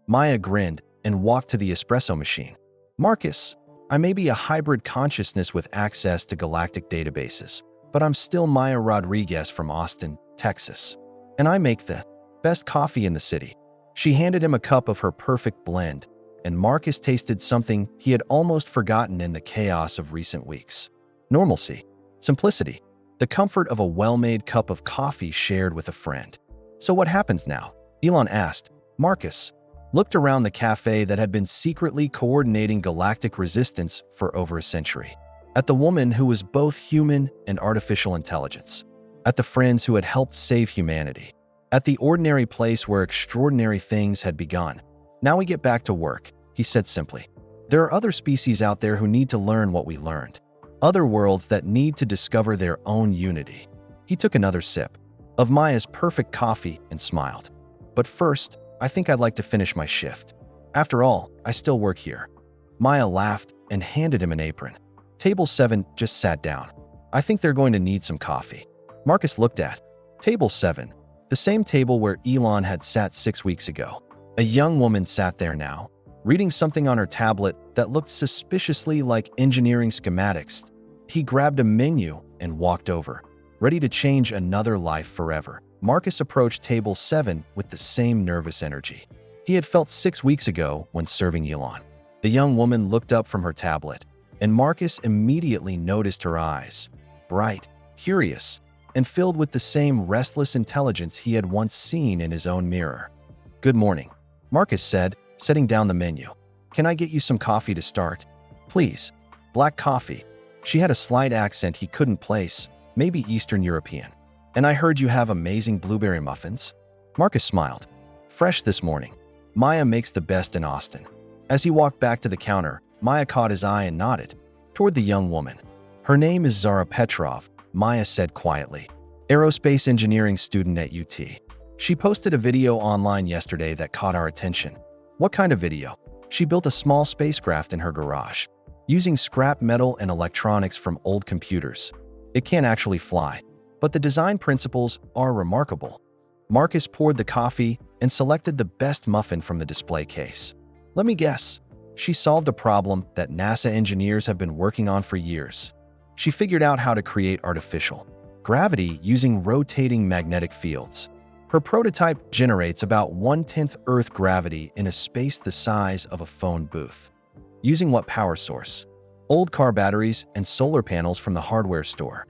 Maya grinned and walked to the espresso machine. Marcus, I may be a hybrid consciousness with access to galactic databases, but I'm still Maya Rodriguez from Austin, Texas. And I make the best coffee in the city. She handed him a cup of her perfect blend, and Marcus tasted something he had almost forgotten in the chaos of recent weeks. Normalcy, simplicity, the comfort of a well-made cup of coffee shared with a friend. So what happens now? Elon asked. Marcus looked around the cafe that had been secretly coordinating galactic resistance for over a century. At the woman who was both human and artificial intelligence. At the friends who had helped save humanity. At the ordinary place where extraordinary things had begun. Now we get back to work, he said simply. There are other species out there who need to learn what we learned. Other worlds that need to discover their own unity. He took another sip of Maya's perfect coffee and smiled. But first, I think I'd like to finish my shift. After all, I still work here. Maya laughed and handed him an apron. Table 7 just sat down. I think they're going to need some coffee. Marcus looked at Table 7, the same table where Elon had sat 6 weeks ago. A young woman sat there now, reading something on her tablet that looked suspiciously like engineering schematics. He grabbed a menu and walked over, ready to change another life forever. Marcus approached Table 7 with the same nervous energy he had felt 6 weeks ago when serving Elon. The young woman looked up from her tablet, and Marcus immediately noticed her eyes, bright, curious, and filled with the same restless intelligence he had once seen in his own mirror. Good morning, Marcus said, setting down the menu. Can I get you some coffee to start? Please. Black coffee. She had a slight accent he couldn't place, maybe Eastern European. And I heard you have amazing blueberry muffins? Marcus smiled. Fresh this morning. Maya makes the best in Austin. As he walked back to the counter, Maya caught his eye and nodded toward the young woman. Her name is Zara Petrov, Maya said quietly. Aerospace engineering student at UT. She posted a video online yesterday that caught our attention. What kind of video? She built a small spacecraft in her garage, using scrap metal and electronics from old computers. It can't actually fly, but the design principles are remarkable. Marcus poured the coffee and selected the best muffin from the display case. Let me guess. She solved a problem that NASA engineers have been working on for years. She figured out how to create artificial gravity using rotating magnetic fields. Her prototype generates about 1/10 Earth gravity in a space the size of a phone booth. Using what power source? Old car batteries and solar panels from the hardware store.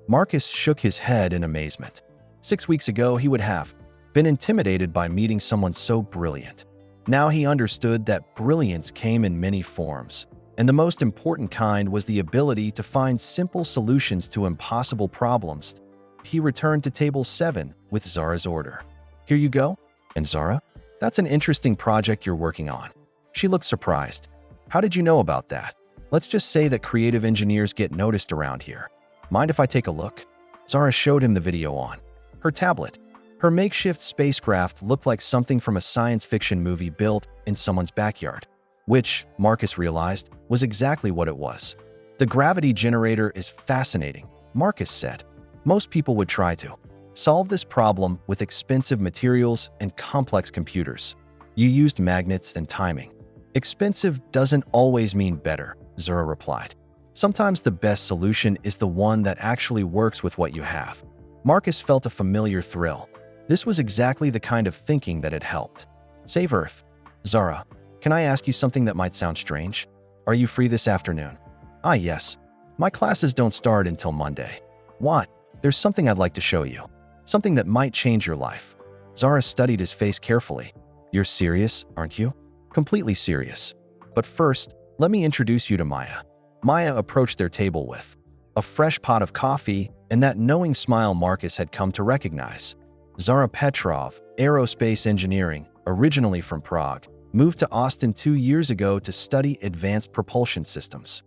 Marcus shook his head in amazement. 6 weeks ago, he would have been intimidated by meeting someone so brilliant. Now he understood that brilliance came in many forms, and the most important kind was the ability to find simple solutions to impossible problems. He returned to Table 7 with Zara's order. Here you go. And Zara, that's an interesting project you're working on. She looked surprised. How did you know about that? Let's just say that creative engineers get noticed around here. Mind if I take a look? Zara showed him the video on her tablet. Her makeshift spacecraft looked like something from a science fiction movie built in someone's backyard, which, Marcus realized, was exactly what it was. The gravity generator is fascinating, Marcus said. Most people would try to solve this problem with expensive materials and complex computers. You used magnets and timing. Expensive doesn't always mean better, Zara replied. Sometimes the best solution is the one that actually works with what you have. Marcus felt a familiar thrill. This was exactly the kind of thinking that had helped save Earth. Zara, can I ask you something that might sound strange? Are you free this afternoon? Ah, yes. My classes don't start until Monday. What? There's something I'd like to show you. Something that might change your life. Zara studied his face carefully. You're serious, aren't you? Completely serious. But first, let me introduce you to Maya. Maya approached their table with a fresh pot of coffee and that knowing smile Marcus had come to recognize. Zara Petrov, aerospace engineering, originally from Prague, moved to Austin 2 years ago to study advanced propulsion systems.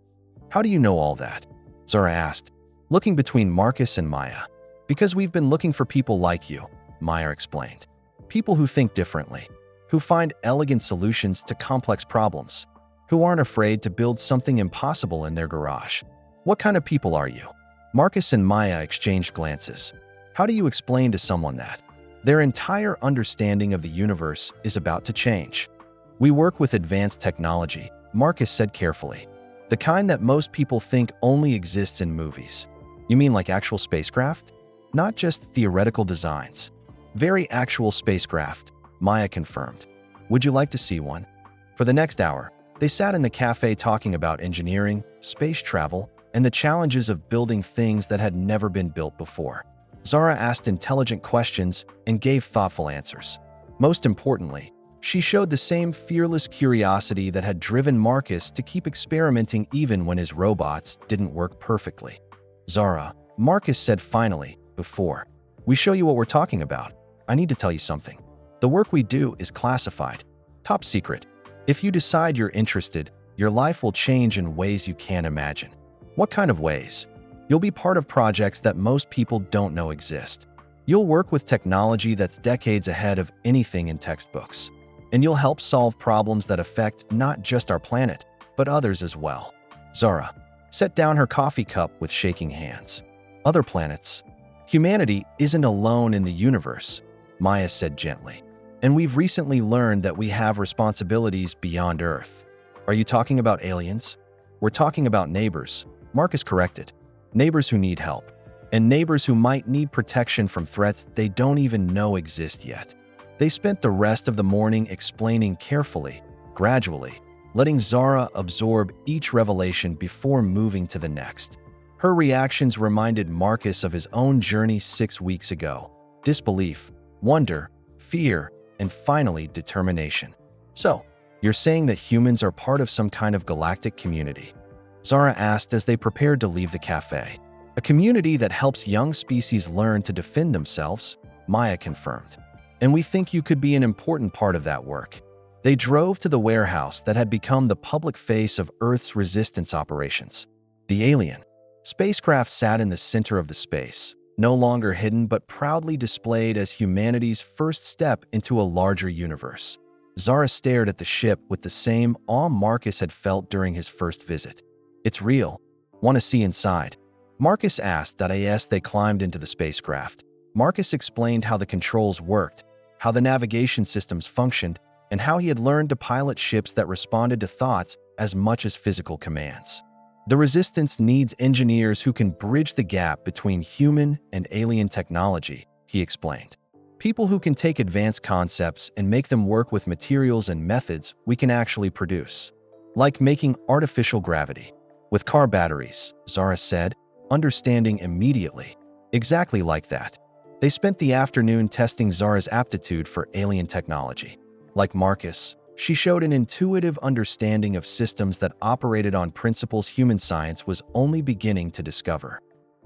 How do you know all that? Zara asked, looking between Marcus and Maya. Because we've been looking for people like you, Maya explained. People who think differently. who find elegant solutions to complex problems, who aren't afraid to build something impossible in their garage. What kind of people are you? Marcus and Maya exchanged glances. How do you explain to someone that their entire understanding of the universe is about to change? We work with advanced technology, Marcus said carefully. The kind that most people think only exists in movies. You mean like actual spacecraft? Not just theoretical designs. Very actual spacecraft, Maya confirmed. Would you like to see one? For the next hour, they sat in the cafe talking about engineering, space travel, and the challenges of building things that had never been built before. Zara asked intelligent questions and gave thoughtful answers. Most importantly, she showed the same fearless curiosity that had driven Marcus to keep experimenting even when his robots didn't work perfectly. Zara, Marcus said finally, before we show you what we're talking about, I need to tell you something. The work we do is classified, top secret. If you decide you're interested, your life will change in ways you can't imagine. What kind of ways? You'll be part of projects that most people don't know exist. You'll work with technology that's decades ahead of anything in textbooks. And you'll help solve problems that affect not just our planet, but others as well. Zara set down her coffee cup with shaking hands. Other planets. Humanity isn't alone in the universe, Maya said gently. And we've recently learned that we have responsibilities beyond Earth. Are you talking about aliens? We're talking about neighbors, Marcus corrected. Neighbors who need help. And neighbors who might need protection from threats they don't even know exist yet. They spent the rest of the morning explaining carefully, gradually, letting Zara absorb each revelation before moving to the next. Her reactions reminded Marcus of his own journey 6 weeks ago. Disbelief, wonder, fear, and finally determination. So, you're saying that humans are part of some kind of galactic community? Zara asked as they prepared to leave the cafe. A community that helps young species learn to defend themselves, Maya confirmed. And we think you could be an important part of that work. They drove to the warehouse that had become the public face of Earth's resistance operations. The alien spacecraft sat in the center of the space, no longer hidden but proudly displayed as humanity's first step into a larger universe. Zara stared at the ship with the same awe Marcus had felt during his first visit. It's real. Want to see inside? Marcus asked. As they climbed into the spacecraft, Marcus explained how the controls worked, how the navigation systems functioned, and how he had learned to pilot ships that responded to thoughts as much as physical commands. The Resistance needs engineers who can bridge the gap between human and alien technology, he explained. People who can take advanced concepts and make them work with materials and methods we can actually produce. Like making artificial gravity with car batteries, Zara said, understanding immediately. Exactly like that. They spent the afternoon testing Zara's aptitude for alien technology. Like Marcus, she showed an intuitive understanding of systems that operated on principles human science was only beginning to discover.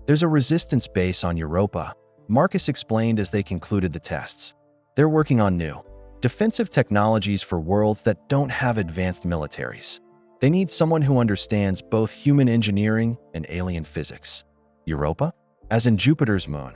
There's a resistance base on Europa, Marcus explained as they concluded the tests. They're working on new, defensive technologies for worlds that don't have advanced militaries. They need someone who understands both human engineering and alien physics. Europa? As in Jupiter's moon.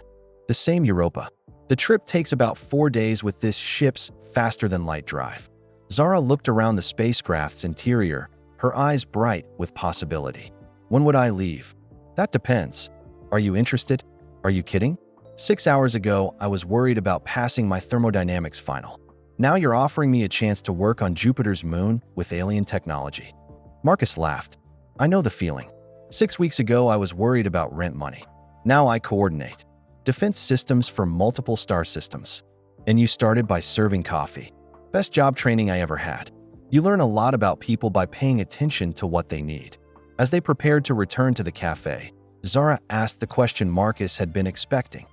The same Europa. The trip takes about 4 days with this ship's faster-than-light drive. Zara looked around the spacecraft's interior, her eyes bright with possibility. When would I leave? That depends. Are you interested? Are you kidding? 6 hours ago, I was worried about passing my thermodynamics final. Now you're offering me a chance to work on Jupiter's moon with alien technology. Marcus laughed. I know the feeling. 6 weeks ago, I was worried about rent money. Now I coordinate defense systems for multiple star systems. And you started by serving coffee. Best job training I ever had. You learn a lot about people by paying attention to what they need. As they prepared to return to the cafe, Zara asked the question Marcus had been expecting.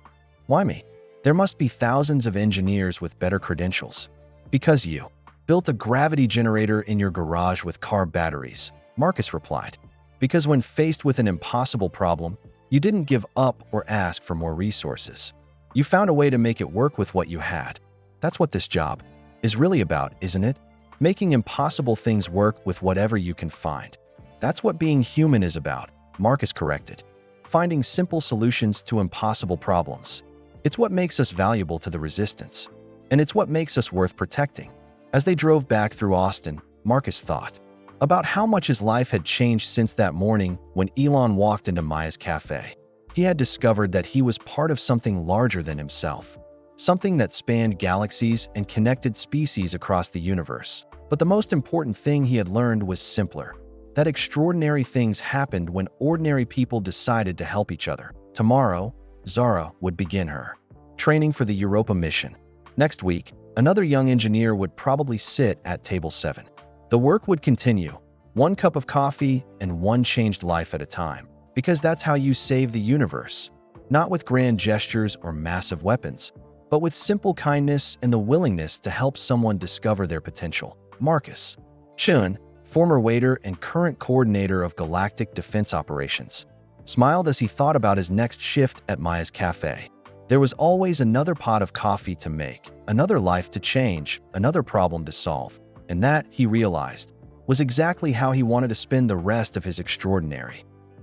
Why me? There must be thousands of engineers with better credentials. Because you built a gravity generator in your garage with car batteries, Marcus replied. Because when faced with an impossible problem, you didn't give up or ask for more resources. You found a way to make it work with what you had. That's what this job is really about, isn't it? Making impossible things work with whatever you can find. That's what being human is about, Marcus corrected. Finding simple solutions to impossible problems. It's what makes us valuable to the Resistance. And it's what makes us worth protecting. As they drove back through Austin, Marcus thought about how much his life had changed since that morning when Elon walked into Maya's cafe. He had discovered that he was part of something larger than himself, something that spanned galaxies and connected species across the universe. But the most important thing he had learned was simpler, that extraordinary things happened when ordinary people decided to help each other. Tomorrow, Zara would begin her training for the Europa mission. Next week, another young engineer would probably sit at table 7. The work would continue, one cup of coffee and one changed life at a time, because that's how you save the universe, not with grand gestures or massive weapons, but with simple kindness and the willingness to help someone discover their potential. Marcus Chun, former waiter and current coordinator of Galactic Defense Operations, smiled as he thought about his next shift at Maya's cafe. There was always another pot of coffee to make, another life to change, another problem to solve. And that, he realized, was exactly how he wanted to spend the rest of his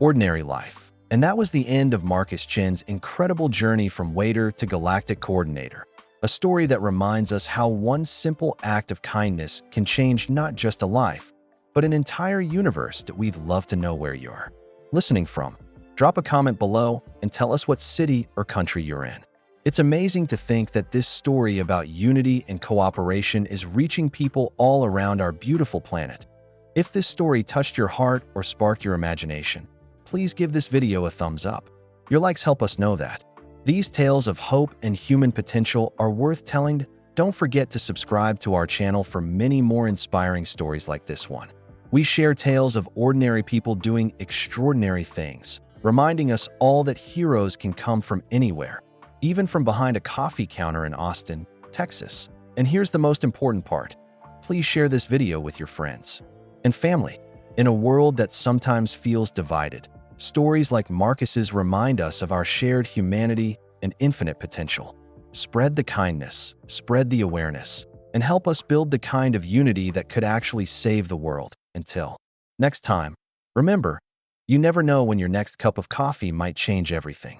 ordinary life. And that was the end of Marcus Chin's incredible journey from waiter to galactic coordinator, a story that reminds us how one simple act of kindness can change not just a life, but an entire universe that we'd love to know where you're listening from. Drop a comment below and tell us what city or country you're in. It's amazing to think that this story about unity and cooperation is reaching people all around our beautiful planet. If this story touched your heart or sparked your imagination, please give this video a thumbs up. Your likes help us know that these tales of hope and human potential are worth telling. Don't forget to subscribe to our channel for many more inspiring stories like this one. We share tales of ordinary people doing extraordinary things, reminding us all that heroes can come from anywhere, even from behind a coffee counter in Austin, Texas. And here's the most important part. Please share this video with your friends and family. In a world that sometimes feels divided, stories like Marcus's remind us of our shared humanity and infinite potential. Spread the kindness, spread the awareness, and help us build the kind of unity that could actually save the world. Until next time, remember, you never know when your next cup of coffee might change everything.